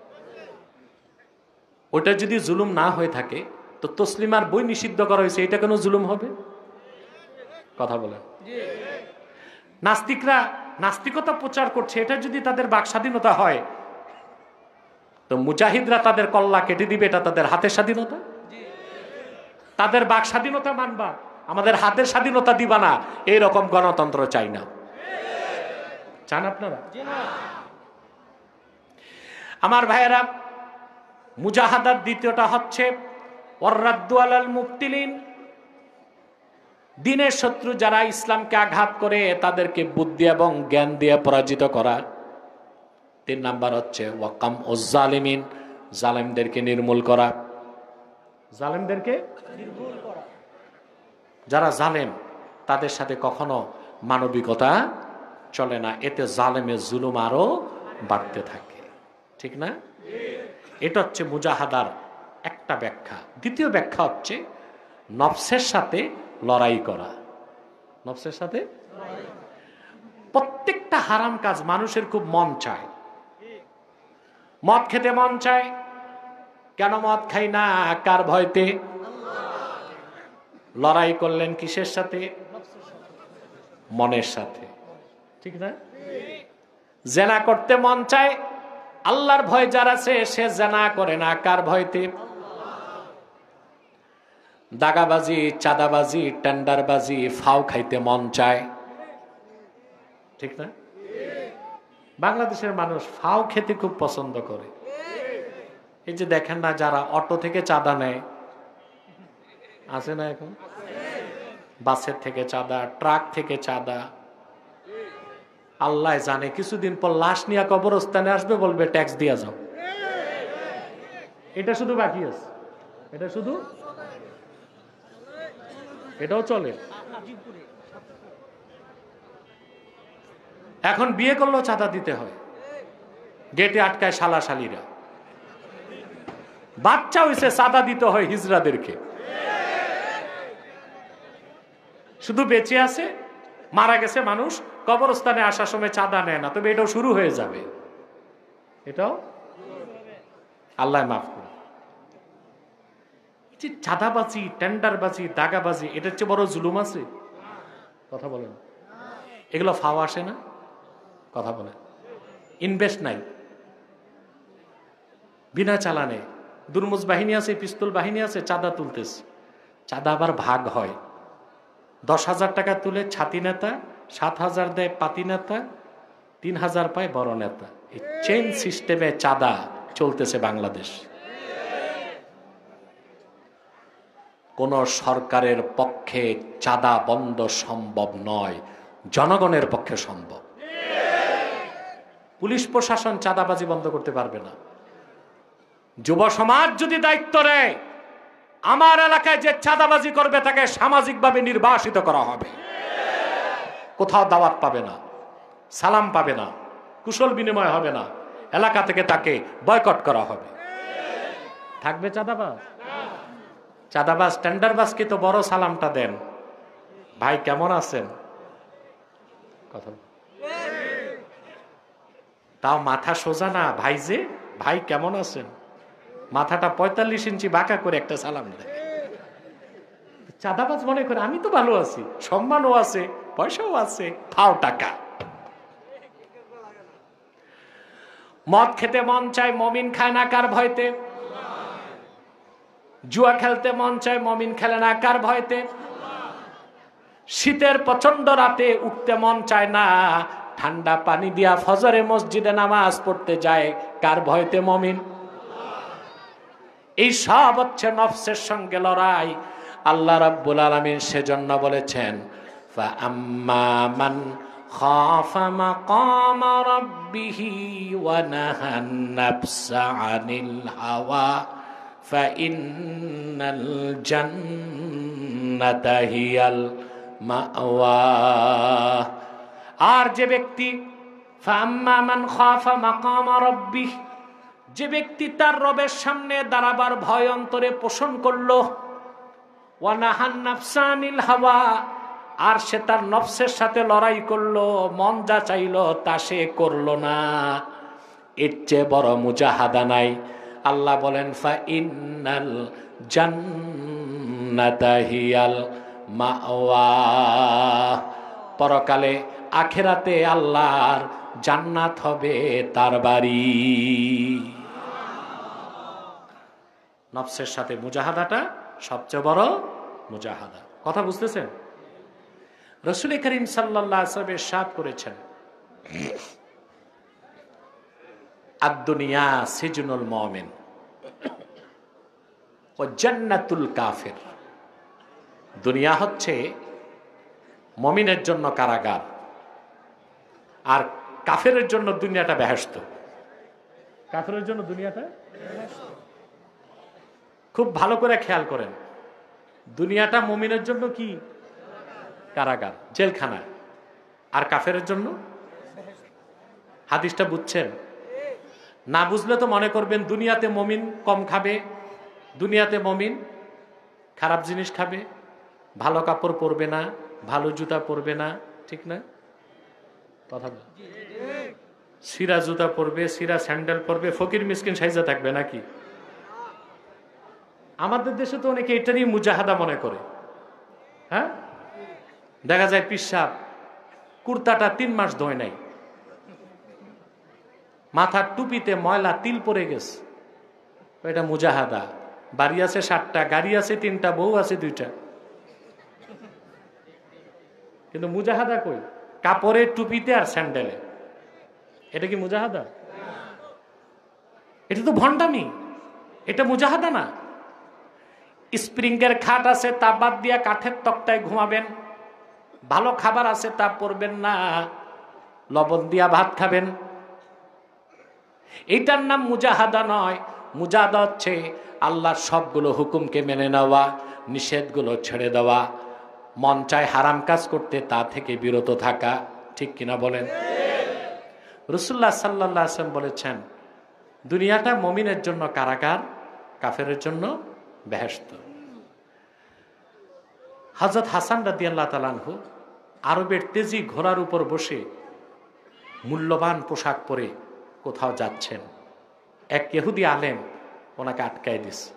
ওটা যদি জুলুম না হয়ে থাকে তো তসলিমার বই নিষিদ্ধ করা হয়েছে, এটা কেন জুলুম হবে, কথা বলেন। নাস্তিকরা নাস্তিকতা প্রচার করছে, এটা যদি তাদের বাক স্বাধীনতা হয়, তো মুজাহিদরা তাদের কল্লা কেটে দিবে, এটা তাদের হাতের স্বাধীনতা। তাদের বাক স্বাধীনতা মানবা, আমাদের হাতের স্বাধীনতা দিবা না, এইরকম গণতন্ত্র চাই না। চান আপনারা? আমার ভাইয়েরা, মুজাহাদার দ্বিতীয়টা হচ্ছে ওয়াররাদ্দু আলাল মুবতিলিন। দ্বীনের শত্রু যারা ইসলামকে আঘাত করে, তাদেরকে বুদ্ধি এবং জ্ঞান দিয়ে পরাজিত করা। 3 নাম্বার হচ্ছে ওয়াকাম উজ-জালিমিন, জালেমদেরকে নির্মূল করা। জালেমদেরকে নির্মূল করা, যারা জালেম তাদের সাথে কখনো মানবিকতা চলে না, এতে জালেমের জুলুম আরো বাড়তে থাকে, ঠিক না? এটা হচ্ছে মুজাহাদার একটা ব্যাখ্যা। দ্বিতীয় ব্যাখ্যা হচ্ছে নফসের সাথে লড়াই করা। নফসের সাথে। প্রত্যেকটা হারাম কাজ মানুষের খুব মন চায়। মদ খেতে মন চায়, কেন মদ খাই না? কার ভয়তে? লড়াই করলেন কিসের সাথে? মনের সাথে, ঠিক না? জেনা করতে মন চায়, আল্লাহর ভয় যার আছে সে জেনা করে না, কার ভয়তে? দাগাবাজি, চাঁদাবাজি, টেন্ডারবাজি, ফাও খাইতে মন চায়, ঠিক না? বাংলাদেশের মানুষ ফাও খেতে খুব পছন্দ করে। এই যে দেখেন না, যারা অটো থেকে চাঁদা নেয়, আছে না এখন? বাসের থেকে চাঁদা, ট্রাক থেকে চাঁদা। আল্লাহ জানে কিছুদিন পর লাশ নিয়ে কবরস্থানে আসবে, বলবে ট্যাক্স দিয়া যাও। এটা শুধু বাকি আছে, এটা শুধু, এটাও চলে। এখন বিয়ে করলেও চাঁদা দিতে হয়, গেটে আটকায় শালাশালীরা। বাচ্চা হইছে, চাঁদা দিতে হয় হিজড়াদেরকে। শুধু বেঁচে আছে, মারা গেছে মানুষ, কবরস্থানে আসার সময় চাঁদা নেয় না, তবে এটাও শুরু হয়ে যাবে। এটাও আল্লাহ মাফ করে। চাঁদাবাজি, টেন্ডারবাজি, দাগাবাজি, এটার চেয়ে বড় জুলুম আছে? কথা বলেন। এগুলো ফাও আসে না? কথা বলেন। ইনভেস্ট নাই, বিনা চালানে। দুর্মুজ বাহিনী আছে, পিস্তল বাহিনী আছে, চাঁদা তুলতেছে। চাঁদা আবার ভাগ হয়। 10,000 টাকা তুলে ছাতি নেতা, 7,000 দেয় পাতি নেতা, 3,000 পায় বড় নেতা। এই চেইন সিস্টেমে চাঁদা চলতেছে বাংলাদেশ। কোন সরকারের পক্ষে চাঁদা বন্ধ সম্ভব নয়, জনগণের পক্ষে সম্ভব। পুলিশ প্রশাসন চাঁদাবাজি বন্ধ করতে পারবে না। যুব সমাজ যদি দায়িত্ব নেয়, আমার এলাকায় যে চাঁদাবাজি করবে তাকে সামাজিকভাবে নির্বাসিত করা হবে। কোথাও দাওয়াত পাবে না, সালাম পাবে না, কুশল বিনিময় হবে না, এলাকা থেকে তাকে বয়কট করা হবে। থাকবে চাঁদাবাজ? চাঁদাবাজ টেন্ডারবাজকে তো বড় সালামটা দেন, ভাই কেমন আছেন, কথা তাও মাথা সোজা না, ভাই যে ভাই কেমন আছেন, মাথাটা 45 ইঞ্চি বাঁকা করে একটা সালাম দেয়। চাঁদাবাজ মনে করে আমি তো ভালো আছি, সম্মানও আছে, পয়সাও আছে, ফাও টাকা। মদ খেতে মন চায়, মমিন খায় না, কার ভয়তে? জুয়া খেলতে মন চায়, মমিন খেলে না, কার ভয়তে? শীতের প্রচন্ড রাতে উঠতে মন চায় না, ঠান্ডা পানি দিয়া ফজরে মসজিদে নামাজ পড়তে যায়, কার ভয়তে? মমিন। এই সব হচ্ছে নফসের সঙ্গে লড়াই। আল্লাহ রাব্বুল আলামিন সেজন্য বলেছেন, ফাআম্মা মান খাফা মাকামা রাব্বিহি ওয়া নাহান নাফসা আনিল হাওয়া ফাইন্নাল জান্নাতা হিয়াল মাওয়া। আর যে ব্যক্তি ফাআম্মা মান খাফা মাকামা রাব্বিহি, যে ব্যক্তি তার রবের সামনে দাঁড়াবার ভয় অন্তরে পোষণ করলো, ওয়া নাহান নাফসা আনিল হাওয়া, আর সে তার নফসের সাথে লড়াই করলো, মন যা চাইলো তা সে করলো না, এর চেয়ে বড় মুজাহাদা নাই। আল্লাহ বলেন, ফাইন্নাল জান্নাতা হিয়াল মাওয়া, পরকালে আখিরাতে আল্লাহর জান্নাত হবে তার বাড়ি। নফসের সাথে মুজাহাদাটা সবচেয়ে বড় মুজাহাদা। কথা বুঝতেছেন? রাসূল করিম সাল্লাল্লাহু আলাইহি ওয়াসাল্লাম ইরশাদ করেছেন, আদ-দুনিয়া সিজনুল মুমিন ওয়া জান্নাতুল কাফির। দুনিয়া হচ্ছে মুমিনের জন্য কারাগার, আর কাফেরের জন্য দুনিয়াটা বেহেশত। কাফেরের জন্য দুনিয়াটা বেহেশত। খুব ভালো করে খেয়াল করেন, দুনিয়াটা মুমিনের জন্য কি? কারাগার, জেলখানা, আর কাফেরের জন্য হাদিসটা বুঝছেন? না বুঝলে তো মনে করবেন দুনিয়াতে মুমিন কম খাবে, দুনিয়াতে মুমিন খারাপ জিনিস খাবে, ভালো কাপড় পরবে না, ভালো জুতা পরবে না, ঠিক না? কথা বল। সিরা জুতা পরবে, সিরা স্যান্ডেল পরবে, ফকির মিসকিন সাইজা থাকবে নাকি? আমাদের দেশে তো অনেকে এটারই মুজাহাদা মনে করে। হ্যাঁ, দেখা যায় পিসাব কুর্তাটা 3 মাস ধোয় নাই, মাথার টুপিতে ময়লা তিল পড়ে গেছে, এটা মুজাহাদা। বাড়ি আছে 7টা, গাড়ি আছে 3টা, বউ আছে 2টা, কিন্তু মুজাহাদা কই? কাপড়ের টুপিতে আর স্যান্ডেলে। এটা কি মুজাহাদা? এটা তো ভণ্ডামি, এটা মুজাহাদা না। স্প্রিংয়ের খাট আছে, তা বাদ দিয়া কাঠের তক্তায় ঘুমাবেন। ভালো খাবার আছে, তা পরবেন না, লবণ দিয়া ভাত খাবেন। এইটার নাম মুজাহাদা নয়। মুজাহাদা হচ্ছে আল্লাহর সবগুলো হুকুমকে মেনে নেওয়া, নিষেধগুলো ছেড়ে দেওয়া, মন চায় হারাম কাজ করতে, তা থেকে বিরত থাকা। ঠিক কিনা বলেন? রাসূলুল্লাহ সাল্লাল্লাহু আলাইহি ওয়াসাল্লাম বলেছেন, দুনিয়াটা মুমিনের জন্য কারাগার, কাফেরের জন্য বেহেশত। হযরত হাসান রাদিয়াল্লাহু তাআলা আনহু আরবের তেজি ঘোড়ার উপর বসে মূল্যবান পোশাক পরে কোথাও যাচ্ছেন। এক ইহুদি আলেম ওনাকে আটকায় দিছে।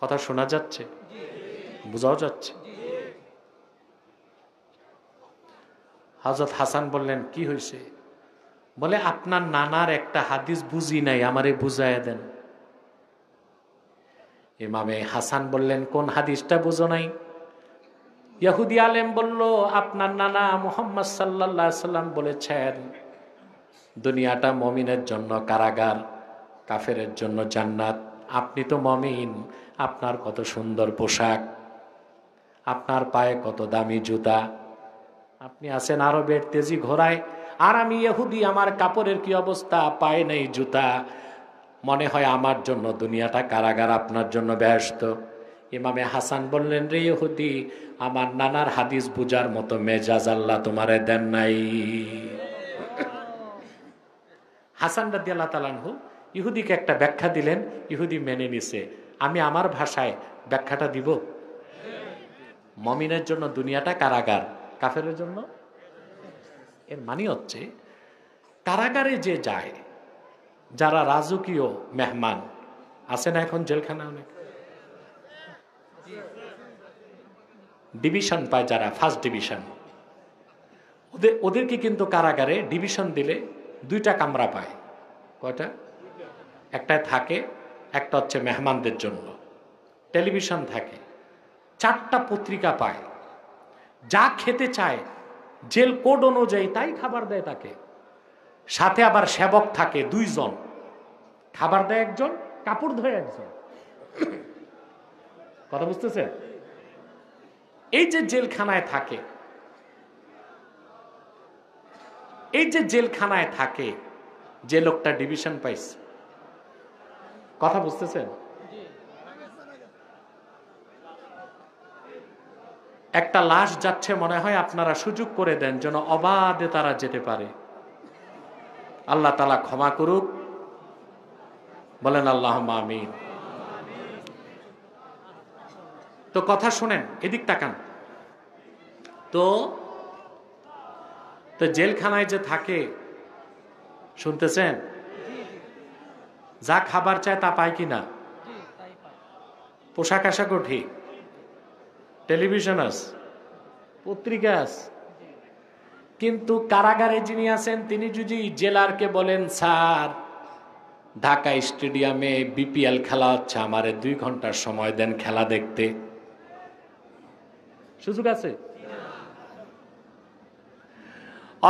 কথা শোনা যাচ্ছে? বোঝাও যাচ্ছে? হযরত হাসান বললেন, কি হয়েছে? বলে, আপনার নানার একটা হাদিস বুঝি নাই, আমারে বুঝাইয়া দেন। ইমামে হাসান বললেন, কোন হাদিসটা বুঝো নাই? ইহুদি আলেম বলল, আপনার নানা মুহাম্মদ সাল্লাল্লাহু আলাইহি সাল্লাম বলেছেন, দুনিয়াটা মুমিনের জন্য কারাগার, কাফেরের জন্য জান্নাত। আপনি তো মুমিন, আপনার কত সুন্দর পোশাক, আপনার পায়ে কত দামি জুতা, আপনি আছেন আরবের তেজি ঘোড়ায়, আর আমি ইহুদি, আমার কাপড়ের কি অবস্থা, পায়ে নেই জুতা। মনে হয় আমার জন্য দুনিয়াটা কারাগার, আপনার জন্য বেহেশত। ইমামে হাসান বললেন, রে ইহুদি, আমার নানার হাদিস বুঝার মতো মেজাজ আল্লাহ তোমারে দেন নাই। হাসান রাদিয়াল্লাহু তাআলা আনহু ইহুদিকে একটা ব্যাখ্যা দিলেন, ইহুদি মেনে নিছে। আমি আমার ভাষায় ব্যাখ্যাটা দিব। মুমিনের জন্য দুনিয়াটা কারাগার, কাফেরের জন্য। এর মানে হচ্ছে, কারাগারে যে যায়, যারা রাজকীয় মেহমান আছে না, এখন জেলখানা অনেক ডিভিশন পায়, যারা ফার্স্ট ডিভিশন, ওদেরকে কিন্তু কারাগারে ডিভিশন দিলে 2টা কামরা পায়। কয়টা? একটায় থাকে, একটা হচ্ছে মেহমানদের জন্য, টেলিভিশন থাকে, 4টা পত্রিকা পায়, যা খেতে চায় জেল কোড অনুযায়ী তাই খাবার দেয় তাকে। সাথে আবার সেবক থাকে 2 জন, খাবার দেয় 1 জন, কাপড় ধোয় 1 জন। কথা বুঝতেছে? এই যে জেলখানায় থাকে, এই যে জেলখানায় থাকে, যে লোকটা ডিভিশন পাইছে, কথা বুঝতেছেন? একটা লাশ যাচ্ছে, মনে হয় আপনারা সুযোগ করে দেন যেন অবাধে তারা যেতে পারে। আল্লাহ তাআলা ক্ষমা করুক, বলেন আল্লাহুম্মা আমিন। তো কথা শুনেন, এদিক তাকান। তো জেলখানায় যে থাকে, শুনতেছেন, যা খাবার চায় তা পায় কিনা? পোশাক আশাকও ঠিক, টেলিভিশন আছে, পত্রিকা আছে, কিন্তু কারাগারে যিনি আছেন তিনি যদি জেলারকে বলেন, স্যার ঢাকা স্টেডিয়ামে বিপিএল খেলা হচ্ছে, আমারে 2 ঘন্টার সময় দেন খেলা দেখতে, সুযোগ আছে?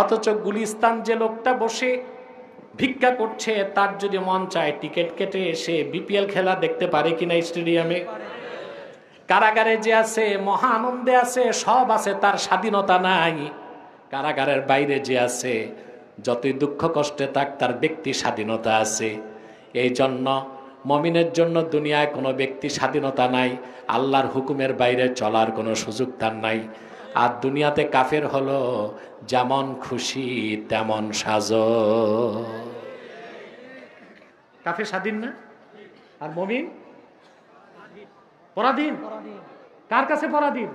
অথচ গুলিস্তান যে লোকটা বসে ভিক্ষা করছে, তার যদি মন চায় টিকিট কেটে এসে বিপিএল খেলা দেখতে পারে কিনা স্টেডিয়ামে? কারাগারে যে আছে মহা আনন্দে আছে, সব আছে, তার স্বাধীনতা নাই। কারাগারের বাইরে যে আছে যতই দুঃখ কষ্টে থাক, তার ব্যক্তি স্বাধীনতা আছে। এই জন্য মুমিনের জন্য দুনিয়ায় কোনো ব্যক্তি স্বাধীনতা নাই, আল্লাহর হুকুমের বাইরে চলার কোনো সুযোগ তার নাই। আর দুনিয়াতে কাফের হলো যেমন খুশি তেমন সাজো। কাফের স্বাধীন না, আর মুমিন পরাধীন। কার কাছে পরাধীন?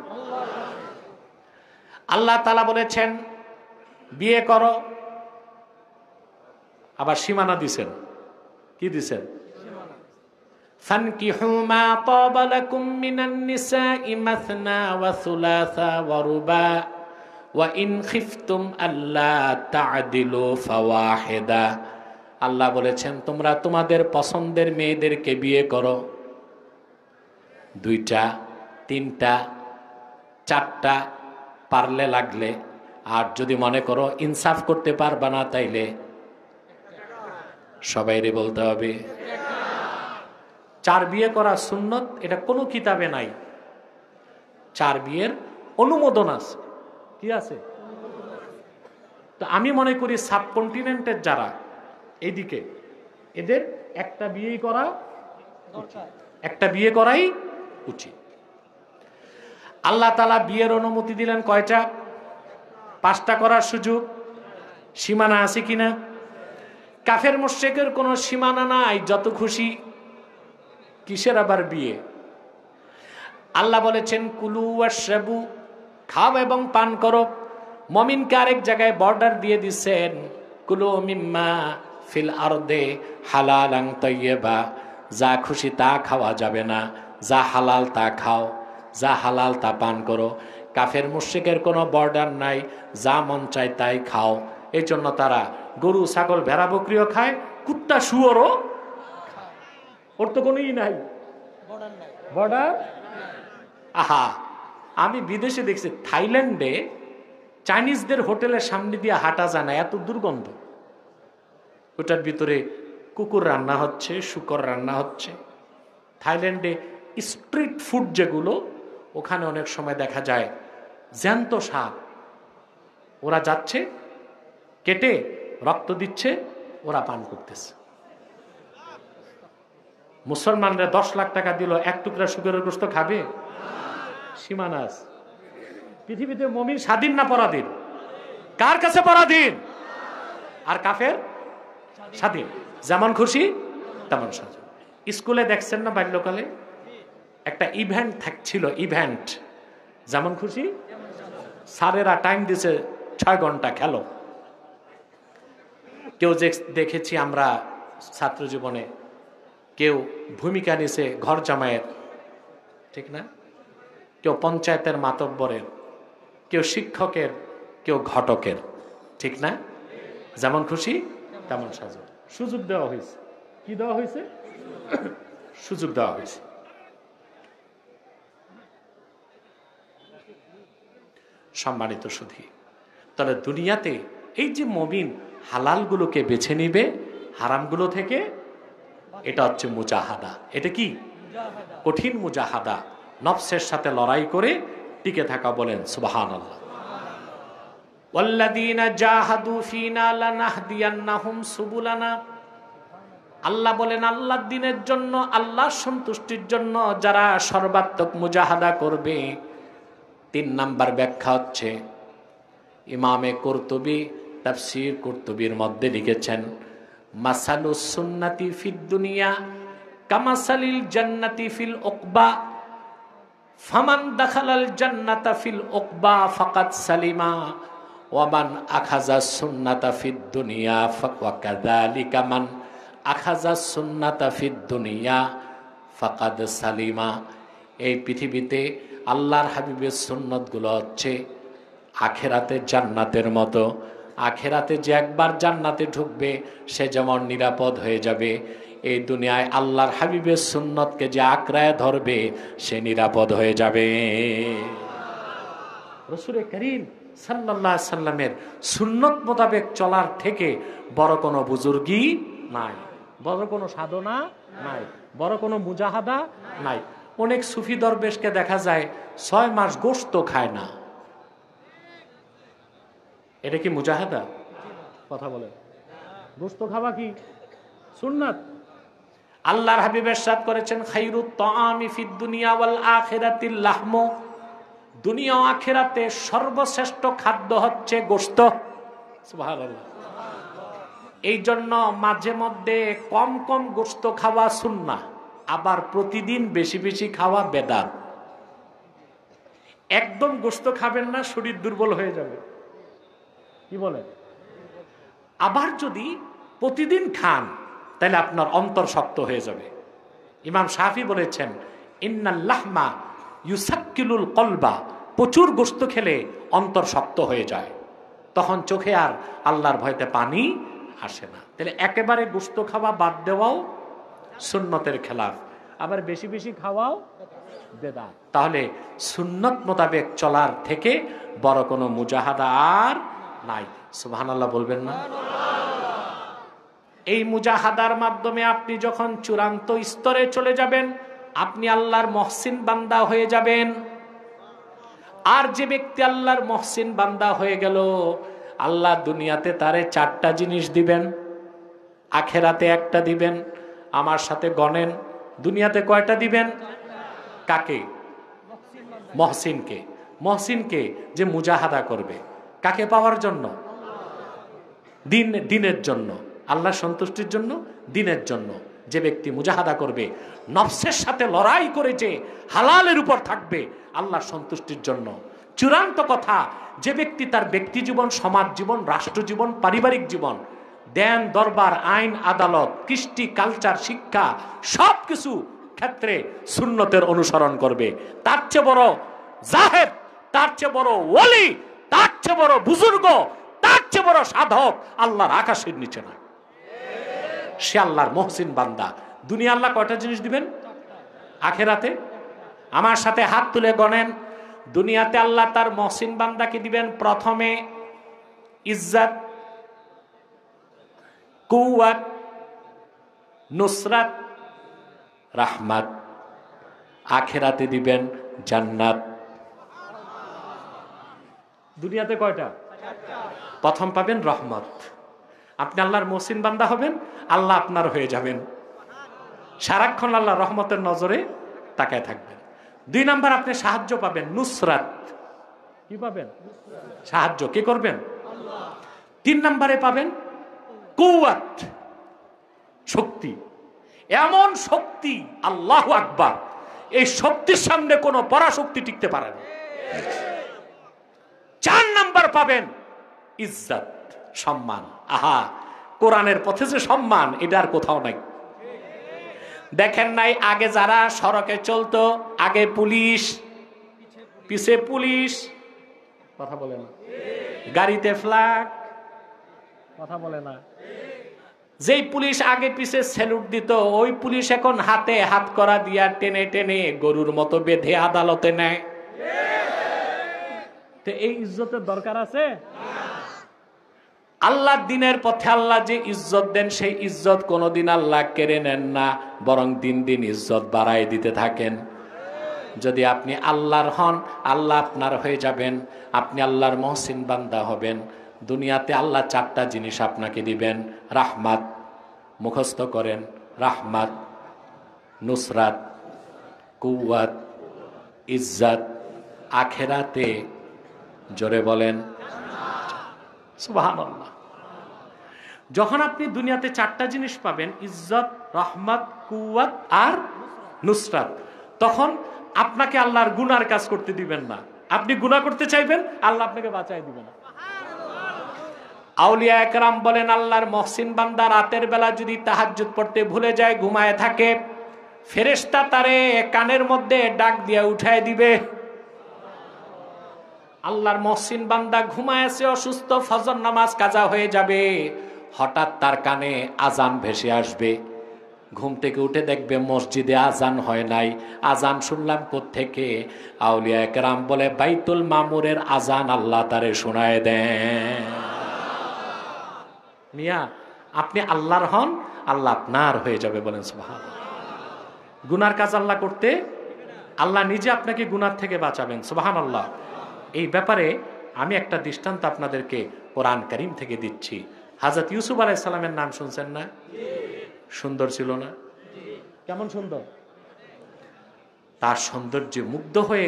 আল্লাহ তাআলা বলেছেন বিয়ে করো, আবার সীমানা দিছেন। কি দিছেন? ফানকিহু মা তাবা লাকুম মিনান নিসাই মাসনা ওয়া সুলাসা ওয়া রুবা ওয়া ইন খিফতুম আল্লা তা'দিলু ফাওয়াহিদা। আল্লাহ বলেছেন তোমরা তোমাদের পছন্দের মেয়েদেরকে বিয়ে করো, 2টা 3টা 4টা পারলে লাগলে, আর যদি মনে করো ইনসাফ করতে পারবা না তাইলে সবাইরে বলতে হবে। 4 বিয়ে করা সুন্নত, এটা কোনো কিতাবে নাই। 4 বিয়ের অনুমোদন আছে। কি আছে? তো আমি মনে করি সাবকন্টিনেন্টের যারা এইদিকে, এদের একটা বিয়ে করা, একটা বিয়ে করাই উচিত। আল্লাহ তাআলা বিয়ের অনুমতি দিলেন কয়টা? 5টা করার সুযোগ। সীমানা আছে কিনা? কাফের মুশরিকের কোনো সীমানা নাই, যত খুশি। কিসের আবার বিয়ে? আল্লাহ বলেছেন কুলু ওয়াশরাবু, খাও এবং পান করো। মুমিনকে আরেক জায়গায় বর্ডার দিয়ে দিচ্ছেন, কুলু মিম্মা ফিল আরদে হালালান তাইয়্যিবা, যা খুশি তা খাওয়া যাবে না, যা হালাল তা খাও, যা হালাল তা পান করো। কাফের মুশরিকের কোনো বর্ডার নাই, যা মন চায় তাই খাও। এই জন্য তারা গরু ছাগল ভেড়া বকরিও খায়, কুত্তা শুয়োরও, ওর তো কোনো নাই, বর্ডার। আহা, আমি বিদেশে দেখছি থাইল্যান্ডে চাইনিজদের হোটেলের সামনে দিয়ে হাঁটা যায় না, এত দুর্গন্ধ। ওটার ভিতরে কুকুর রান্না হচ্ছে, শূকর রান্না হচ্ছে। থাইল্যান্ডে স্ট্রিট ফুড যেগুলো, ওখানে অনেক সময় দেখা যায় জ্যান্ত সাপ, ওরা যাচ্ছে কেটে রক্ত দিচ্ছে, ওরা পান করতেছে। মুসলমানরা 10 লাখ টাকা দিল, 1 টুকরা শুকরের গোশত খাবে? সীমানা আছে। পৃথিবীতে মুমিন স্বাধীন না পরাধীন? কার কাছে পরাধীন? আর কাফের স্বাধীন, যেমন খুশি তেমন স্বাধীন। স্কুলে দেখছেন না বাল্যকালে একটা ইভেন্ট থাকছিল, ইভেন্ট যেমন খুশি। স্যারেরা টাইম দিছে 6 ঘন্টা খেলো। কেউ দেখেছি আমরা ছাত্র জীবনে, কেউ ভূমিকা নিছে ঘর জামাইয়ের, ঠিক না? কেউ পঞ্চায়েতের মাতব্বরের, কেউ শিক্ষকের, কেউ ঘটকের, ঠিক না? যেমন খুশি তেমন সাজো। সুযোগ দেওয়া হয়েছে। কি দেওয়া হয়েছে? সুযোগ দেওয়া হয়েছে। সম্মানিত সুধী, তাহলে দুনিয়াতে এই যে মুমিন হালালগুলোকে বেছে নিবে হারামগুলো থেকে, এটা হচ্ছে মুজাহাদা। এটা কি? কঠিন মুজাহাদা, নফসের সাথে লড়াই করে টিকে থাকা। বলেন সুবহানাল্লাহ। ওয়াল্লাযীনা জাহাদু ফীনা লানাহদিয়ান্নাহুম সুবুলানা। আল্লাহ বলেন আল্লাহর দ্বীনের জন্য, আল্লাহর সন্তুষ্টির জন্য যারা সর্বাত্মক মুজাহাদা করবে। 3 নাম্বার ব্যাখ্যা হচ্ছে, ইমামে কুরতুবী তাফসীর কুরতুবীর মধ্যে লিখেছেন, মাসালুস সুন্নাতি ফিদ দুনিয়া কামাসালিল জান্নাতি ফিল উকবা, ফামান দাখালাল জান্নাতা ফিল উকবা ফাকাদ সালিমা ওয়া মান আখাযা সুন্নাতা ফিদ দুনিয়া ওয়া কাযালিকা মান আখাযা সুন্নাতা ফিদ দুনিয়া ফাকাদ সালিমা। এই পৃথিবীতে আল্লাহর হাবিবের সুন্নতগুলো হচ্ছে আখেরাতে জান্নাতের মতো। আখেরাতে যে একবার জান্নাতে ঢুকবে সে যেমন নিরাপদ হয়ে যাবে, এই দুনিয়ায় আল্লাহর হাবিবের সুন্নতকে যে আঁকড়ায় ধরবে সে নিরাপদ হয়ে যাবে। রাসূল করিম সাল্লাল্লাহু আলাইহি সাল্লামের সুন্নত মোতাবেক চলার থেকে বড় কোনো বুজুর্গি নাই, বড় কোনো সাধনা নাই, বড় কোনো মুজাহাদা নাই। অনেক সুফি দরবেশকে দেখা যায় 6 মাস গোশত খায় না। এটা কি মুজাহাদা? কথা বলেন। গোশত খাওয়া কি সুন্নাত? আল্লাহর হাবিব ইরশাদ করেছেন, খায়রুত তাআমি ফিদ দুনিয়া ওয়াল আখিরাতিল লাহমু। দুনিয়া ও আখিরাতে সর্বশ্রেষ্ঠ খাদ্য হচ্ছে গোশত। সুবহানাল্লাহ। এই জন্য মাঝে মধ্যে কম কম গোশত খাওয়া সুন্নাহ, আবার প্রতিদিন বেশি বেশি খাওয়া বেদাত। একদম গোশত খাবেন না, শরীর দুর্বল হয়ে যাবে। কি বলেন? আবার যদি প্রতিদিন খান তাহলে আপনার অন্তর শক্ত হয়ে যাবে। ইমাম শাফি বলেছেন, ইন্নাল লাহমা ইউসাক্কিলুল কলবা, প্রচুর গোশত খেলে অন্তর শক্ত হয়ে যায়, তখন চোখে আর আল্লাহর ভয়তে পানি আসে না। তাহলে একেবারে গোশত খাওয়া বাদ দেওয়াও সুন্নতের খেলাফ, আবার বেশি বেশি খাওয়াও বেদাত। তাহলে সুন্নত মোতাবেক চলার থেকে বড় কোনো মুজাহাদা আর নাই। সুবহানাল্লাহ বলবেন না? এই মুজাহাদার মাধ্যমে আপনি যখন চূড়ান্ত স্তরে চলে যাবেন, আপনি আল্লাহর মহসিন বান্দা হয়ে যাবেন। আর যে ব্যক্তি আল্লাহর মহসিন বান্দা হয়ে গেল, আল্লাহ দুনিয়াতে তারে 4টা জিনিস দিবেন, আখেরাতে 1টা দিবেন। আমার সাথে গণেন, দুনিয়াতে কয়টা দিবেন? কাকে? মহসিনকে। মহসিনকে যে মুজাহাদা করবে, কাকে পাওয়ার জন্য? দিনের জন্য, আল্লাহ সন্তুষ্টির জন্য, দিনের জন্য। যে ব্যক্তি মুজাহাদা করবে, নফসের সাথে লড়াই করে যে হালালের উপর থাকবে আল্লাহ সন্তুষ্টির জন্য। চূড়ান্ত কথা, যে ব্যক্তি তার ব্যক্তি জীবন, সমাজ জীবন, রাষ্ট্র জীবন, পারিবারিক জীবন, দেন দরবার, আইন আদালত, কৃষ্টি, কালচার, শিক্ষা সবকিছু ক্ষেত্রে সুন্নতের অনুসরণ করবে, তার চেয়ে বড় জাহেদ, তার চেয়ে বড় ওলি, তার চেয়ে বড় বুজুর্গ, তার চেয়ে বড় সাধক আল্লাহর আকাশের নিচে না। সে আল্লাহর মহসিন বান্দা। দুনিয়া আল্লাহ কয়টা জিনিস দিবেন? আখেরাতে? আমার সাথে হাত তুলে গণেন। দুনিয়াতে আল্লাহ তার মহসিন বান্দাকে দিবেন প্রথমে ইজ্জত, কুওয়াত, নুসরাত, রাহমাত। আখেরাতে দিবেন জান্নাত। দুনিয়াতে কয়টা? প্রথম পাবেন রহমত, আপনি আল্লাহর মহসিন বান্দা হবেন, আল্লাহ আপনার হয়ে যাবেন, সারাক্ষণ আল্লাহ রহমতের নজরে তাকায় থাকবেন। 2 নাম্বার আপনি সাহায্য পাবেন, নুসরাত। কি পাবেন? সাহায্য। কে করবেন? 3 নাম্বারে পাবেন কুওয়াত, শক্তি। এমন শক্তি, আল্লাহু আকবার, এই শক্তির সামনে কোনো পরাশক্তি টিকতে পারে না। 4 নাম্বার পাবেন ইজ্জত, সম্মান। আহা, কোরআনের পথে যে সম্মান, এটা আর কোথাও নাই। দেখেন নাই আগে যারা সড়কে চলতো, আগে পুলিশ, পিছে পুলিশ, কথা বলে না, গাড়িতে ফ্ল্যাগ, কথা বলে না। যেই পুলিশ আগে পিছে স্যালুট দিত, ওই পুলিশ এখন হাতে হাত করা দিয়া টেনে টেনে গরুর মতো বেঁধে আদালতে নেয়। তো এই ইজ্জতের দরকার আছে? আল্লাহ দিনের পথে আল্লাহ যে ইজ্জত দেন, সেই ইজ্জত কোনোদিন আল্লাহ কেড়ে নেন না, বরং দিন দিন ইজ্জত বাড়ায় দিতে থাকেন। যদি আপনি আল্লাহর হন, আল্লাহ আপনার হয়ে যাবেন, আপনি আল্লাহর মহসিন বান্দা হবেন। দুনিয়াতে আল্লাহ 4টা জিনিস আপনাকে দিবেন। রাহমাত, মুখস্থ করেন, রাহমাত, নুসরাত, কুওয়াত, ইজ্জত। আখেরাতে জোরে বলেন সুবহানাল্লাহ। যখন আপনি দুনিয়াতে 4টা জিনিস পাবেন, ইজ্জত, রহমত, কুওয়াত আর নুসরাত, তখন আপনাকে আল্লাহর গুনার কাজ করতে দিবেন না। আপনি গুনাহ করতে চাইবেন, আল্লাহ আপনাকে বাঁচায় দিবেন। আউলিয়া একরাম বলেন, আল্লাহর মহসিন বান্দা রাতের বেলা যদি তাহাজ্জুদ পড়তে ভুলে যায়, ঘুমায় থাকে, ফেরেশতা তারে কানের মধ্যে ডাক দিয়ে উঠায় দিবে। আল্লাহর মহসিন বান্দা ঘুমায় আছে, অসুস্থ, ফজর নামাজ কাজা হয়ে যাবে, হঠাৎ তার কানে আজান ভেসে আসবে। ঘুম থেকে উঠে দেখবে মসজিদে আজান হয় নাই। আজান শুনলাম কোত্থেকে? আউলিয়া একরাম বলে, বাইতুল মামুরের আজান আল্লাহ তারে শোনায় দেন। মিয়া, আপনি আল্লাহর হন, আল্লাহ আপনার হয়ে যাবে। বলেন সুবহানাল্লাহ। গুনার কাজ আল্লাহ করতে, আল্লাহ নিজে আপনাকে গুনার থেকে বাঁচাবেন। সুবহানাল্লাহ। এই ব্যাপারে আমি একটা দৃষ্টান্ত আপনাদেরকে কোরআন কারীম থেকে দিচ্ছি। হযরত ইউসুফ আলাইহিস সালামের নাম শুনছেন না? সুন্দর ছিল না? কেমন সুন্দর! তার সৌন্দর্যে মুগ্ধ হয়ে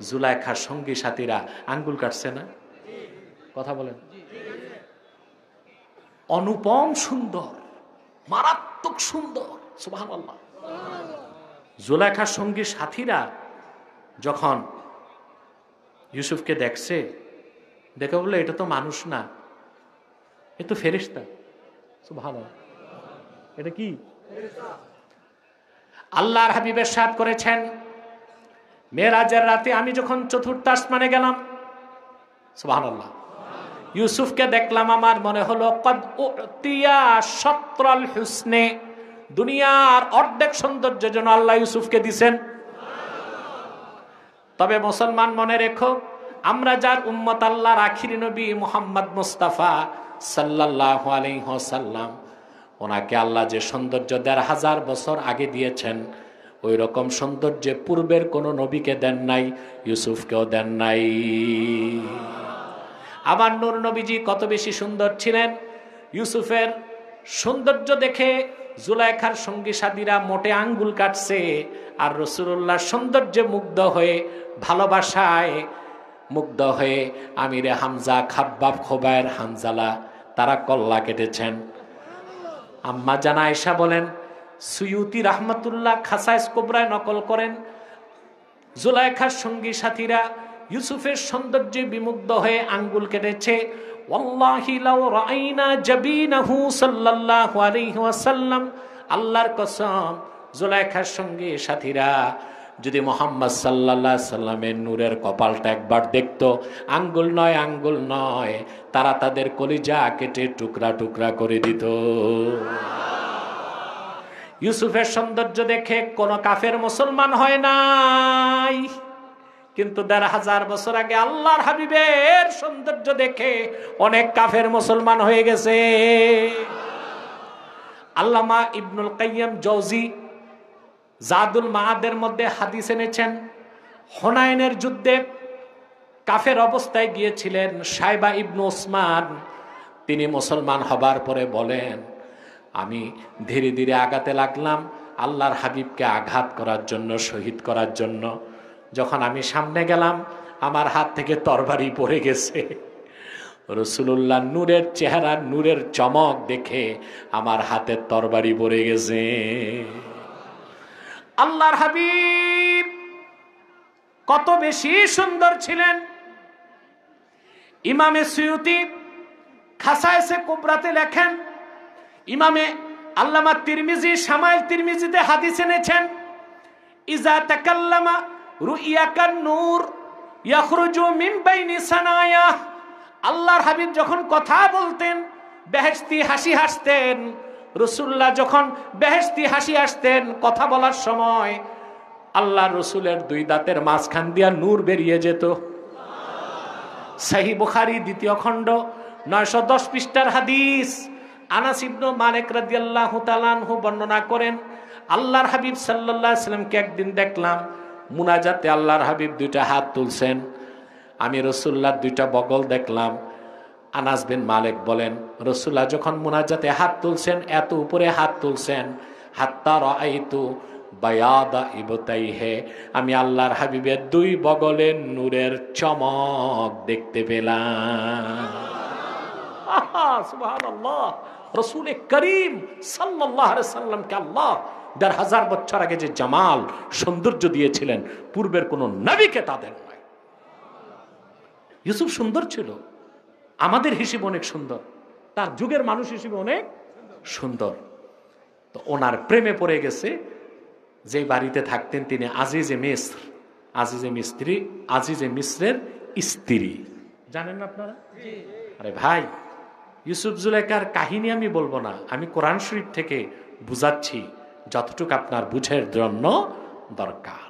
জুলাইখার সঙ্গী সাথীরা আঙ্গুল কাটছে না? কথা বলেন। অনুপম সুন্দর, মারাত্মক সুন্দর। সুবহানাল্লাহ। জুলাইখার সঙ্গী সাথীরা যখন ইউসুফকে দেখছে, দেখে বললো এটা তো মানুষ না, এ তো ফেরেশতা। সুবহানাল্লাহ, এটা কি? আল্লাহর হাবিব ইরশাদ করেছেন, মেরাজের রাতে আমি যখন চতুর্থ আসমানে গেলাম, সুবহানাল্লাহ, ইউসুফকে দেখলাম, আমার মনে হলো কদ উতিয়া শাতরাল হুসনে, দুনিয়ার অর্ধেক সৌন্দর্য যেন আল্লাহ ইউসুফকে দিছেন। তবে মুসলমান মনে রেখো, আমরা যার উম্মত, আল্লাহর আখিরি নবী মুহাম্মদ মুস্তাফা সাল্লাল্লাহু আলাইহি ওয়াসাল্লাম, ওনাকে আল্লাহ যে সৌন্দর্য ১৫০০ বছর আগে দিয়েছেন, ওই রকম সৌন্দর্য পূর্বের কোনো নবীকে দেন নাই, ইউসুফকেও দেন নাই। আমার নূর নবীজি কত বেশি সুন্দর ছিলেন, ইউসুফের সৌন্দর্য দেখে জুলাইখার সঙ্গী সাথীরা মোটে আঙ্গুল কাটছে, আর রাসূলুল্লাহর সৌন্দর্যে মুগ্ধ হয়ে, ভালোবাসায় মুগ্ধ হয়ে আমিরে হামজা, খাব্বাব, খোবায়ের, হানজালা তারা কল্লা কেটেছেন। আম্মা জানা আয়েশা বলেন, সুয়ুতি রাহমাতুল্লাহ খাসাইস কুবরায় নকল করেন, জুলাইখার সঙ্গী সাথীরা ইউসুফের সৌন্দর্যে বিমুগ্ধ হয়ে আঙ্গুল কেটেছে। ওয়াল্লাহি লাউ রাআইনা জাবিনাহু সাল্লাল্লাহু আলাইহি ওয়াসাল্লাম, আল্লাহর কসম, জুলাইখার সঙ্গী সাথীরা যদি মুহাম্মদ সাল্লাল্লাহু আলাইহি সাল্লামের নূরের কপালটা একবার দেখতো, আঙ্গুল নয়, আঙ্গুল নয়, তারা তাদের কলিজা কেটে টুকরা টুকরা করে দিত। ইউসুফের সৌন্দর্য দেখে কোন কাফের মুসলমান হয় নাই, কিন্তু ১৫০০ বছর আগে আল্লাহর হাবিবের সৌন্দর্য দেখে অনেক কাফের মুসলমান হয়ে গেছে। আল্লামা ইবনুল কাইয়্যিম জওজি জাদুল মাআদের মধ্যে হাদিস এনেছেন, হুনাইনের যুদ্ধে কাফের অবস্থায় গিয়েছিলেন সাইবা ইবনু ওসমান। তিনি মুসলমান হবার পরে বলেন, আমি ধীরে ধীরে আগাতে লাগলাম আল্লাহর হাবিবকে আঘাত করার জন্য, শহীদ করার জন্য। যখন আমি সামনে গেলাম, আমার হাত থেকে তরবারি পড়ে গেছে। রাসূলুল্লাহ নূরের চেহারা, নূরের চমক দেখে আমার হাতের তরবারি পড়ে গেছে। আল্লাহর হাবিব কত বেশি সুন্দর ছিলেন। ইমামে সুয়ুতি খাসায়েসে কুবরাতে লেখেন, ইমামে আল্লামা তিরমিজি শামাইল তিরমিজিতে হাদিস এনেছেন, ইজা তাকাল্লামা রুইয়াকান নূর ইয়াখরুজু মিন বাইনি সানায়া। আল্লাহর হাবিব যখন কথা বলতেন, বেহেশতি হাসি হাসতেন। রাসূলুল্লাহ যখন বেহেশতি হাসি হাসতেন কথা বলার সময়, আল্লাহ রসুলের 2 দাঁতের মাঝখান দিয়া নূর বেরিয়ে যেত। সহিহ বুখারী 2য় খণ্ড 910 পৃষ্ঠার হাদিস। আনাস ইবনে মালিক রাদিয়াল্লাহু তাআলা আনহু বর্ণনা করেন, আল্লাহর হাবিব সাল্লাল্লাহু আলাইহি সাল্লামকে একদিন দেখলাম মুনাজাতে আল্লাহর হাবিব 2টা হাত তুলছেন, আমি রাসূলুল্লাহর 2টা বগল দেখলাম। আনাস বিন মালিক বলেন, রাসূলুল্লাহ যখন মুনাজাতে হাত তুলছেন, এত উপরে হাত তুলছেন, হাত্তা রাআইতু বায়াদা ইবতাইহে, আমি আল্লাহর হাবিবের 2 বগলের নূরের চমক দেখতে পেলাম। সুবহানাল্লাহ, রাসূল করিম সাল্লাল্লাহু আলাইহি সাল্লামকে আল্লাহ ১৫০০ বছর আগে যে জামাল, সৌন্দর্য দিয়েছিলেন, পূর্বের কোন নবীকে তাদের নয়। ইউসুফ সুন্দর ছিল, আমাদের হিসেবে অনেক সুন্দর, তার যুগের মানুষ হিসেবে অনেক সুন্দর। তো ওনার প্রেমে পড়ে গেছে। যে বাড়িতে থাকতেন তিনি আজিজে মিস্র, আজিজে মিস্রের স্ত্রী। জানেন না আপনারা? আরে ভাই, ইউসুফ জুলাইখার কাহিনী আমি বলবো না, আমি কোরআন শরীফ থেকে বুঝাচ্ছি যতটুকু আপনার বুঝের জন্য দরকার।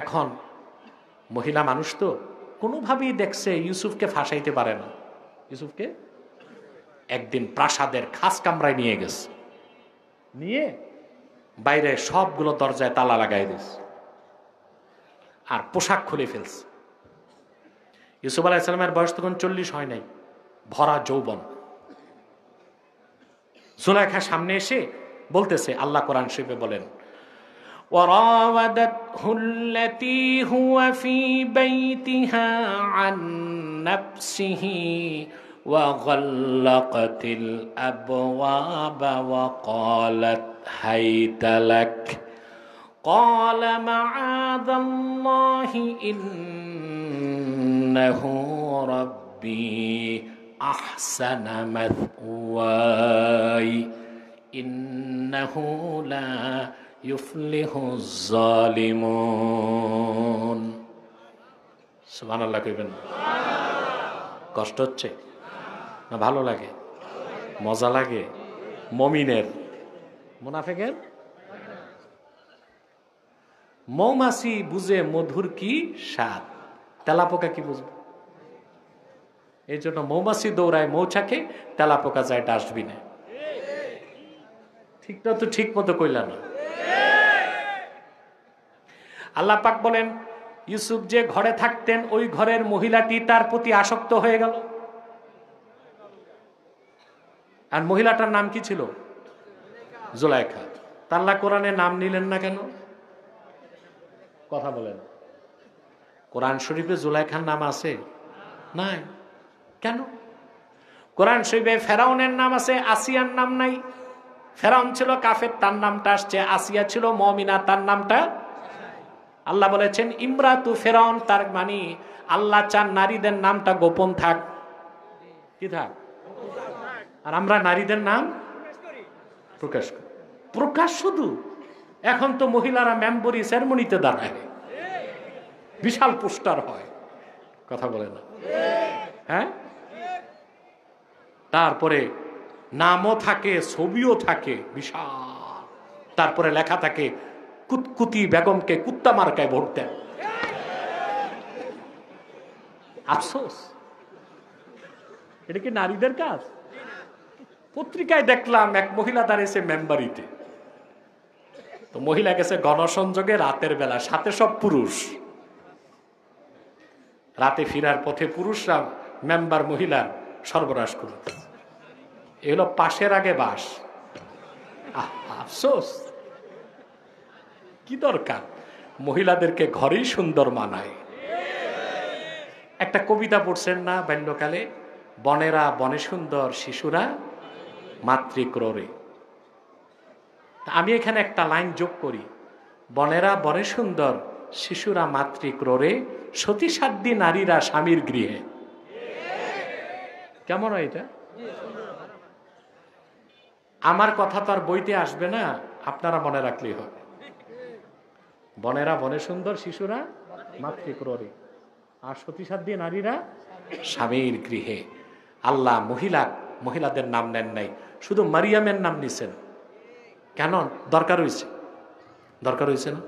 এখন মহিলা মানুষ তো কোনোভাবেই দেখছে ইউসুফকে ফাঁসাইতে পারে না। ইউসুফকে একদিন প্রাসাদের খাস কামরায় নিয়ে গেছে, নিয়ে বাইরে সবগুলো দরজায় তালা লাগাই দিয়েছে, আর পোশাক খুলে ফেলছে। ইউসুফ আলাইহিস সালামের বয়স তখন 40 হয় নাই, ভরা যৌবন। জুলাইখা সামনে এসে বলতেছে, আল্লাহ কোরআন শরীফে বলেন, وراودته التي هو في بيتها عن نفسه وغلقت الأبواب وقالت هيت لك قال معاذ الله إنه ইন্নাহু রাব্বি আহসানা মাথওয়াই ইন্নাহু লা ইউফলিহুজ জালিমুন। সুবহানাল্লাহ কইবেন। কষ্ট হচ্ছে না ভালো লাগে? মজা লাগে? মুমিনের, মুনাফিকের? মৌমাছি বুঝে মধুর কি স্বাদ, তেলাপোকা কি বুঝবে? এই জন্য মৌমাছি দৌড়ায় মৌচাকে, তেলাপোকা যায় ডাস্টবিনে। ঠিক না তো? ঠিক মতো কইলা না। আল্লাহ পাক বলেন, ইউসুফ যে ঘরে থাকতেন ওই ঘরের মহিলাটি তার প্রতি আসক্ত হয়ে গেল। আর মহিলাটার নাম কি ছিল? জুলাইখা। আল্লাহ কোরআনে নাম নিলেন না কেন? কথা বলেন। কোরআন শরীফে জুলাইখার নাম আছে? নাই। কেন? কোরআন শরীফে ফেরাউনের নাম আছে, আসিয়ার নাম নাই। ফেরাউন ছিল কাফের, তার নামটা আসছে। আসিয়া ছিল মুমিনা, তার নামটা। আল্লাহ বলেছেন ইমরাতু ফেরাউন, তার মানে আল্লাহ চান নারীদের নামটা গোপন থাক। কি থাক? আর আমরা নারীদের নাম প্রকাশ করি। প্রকাশ শুধু? এখন তো মহিলারা মেম্বরি সেরেমনিতে দাঁড়ায়, বিশাল পোস্টার হয়। কথা বলে না? হ্যাঁ। তারপরে নামও থাকে, ছবিও থাকে বিশাল। তারপরে লেখা থাকে কুতকুতি বেগমকে কুত্তা মার্কায় ভোট দেন। আফসোস, এটা কি নারীদের কাজ? পত্রিকায় দেখলাম এক মহিলা দাঁড়িয়েছে মেম্বারিতে, তো মহিলা গেছে গণসংযোগে রাতের বেলা, সাথে সব পুরুষ। রাতে ফিরার পথে পুরুষরা মেম্বার মহিলার সর্বনাশ করত। এগুলো পাশের আগে বাস। আফসোস, কি দরকার? মহিলাদেরকে ঘরেই সুন্দর মানায়। একটা কবিতা পড়ছেন না বাল্যকালে? বনেরা বনে সুন্দর, শিশুরা মাতৃক্রোড়ে। আমি এখানে একটা লাইন যোগ করি, বনেরা বনে সুন্দর, শিশুরা মাতৃক্রোড়ে, সতীসাধ্যী নারীরা স্বামীর গৃহে। কেমন হয় এটা? আমার কথা তো আর বইতে আসবে না, আপনারা মনে রাখলেই হবে। বনেরা বনে সুন্দর, শিশুরা মাতৃক্রোড়ে, আর সতীসাধ্যী নারীরা স্বামীর গৃহে। আল্লাহ মহিলাদের নাম নেন নাই, শুধু মারিয়ামের নাম নিছেন। কেন? দরকার হয়েছে না?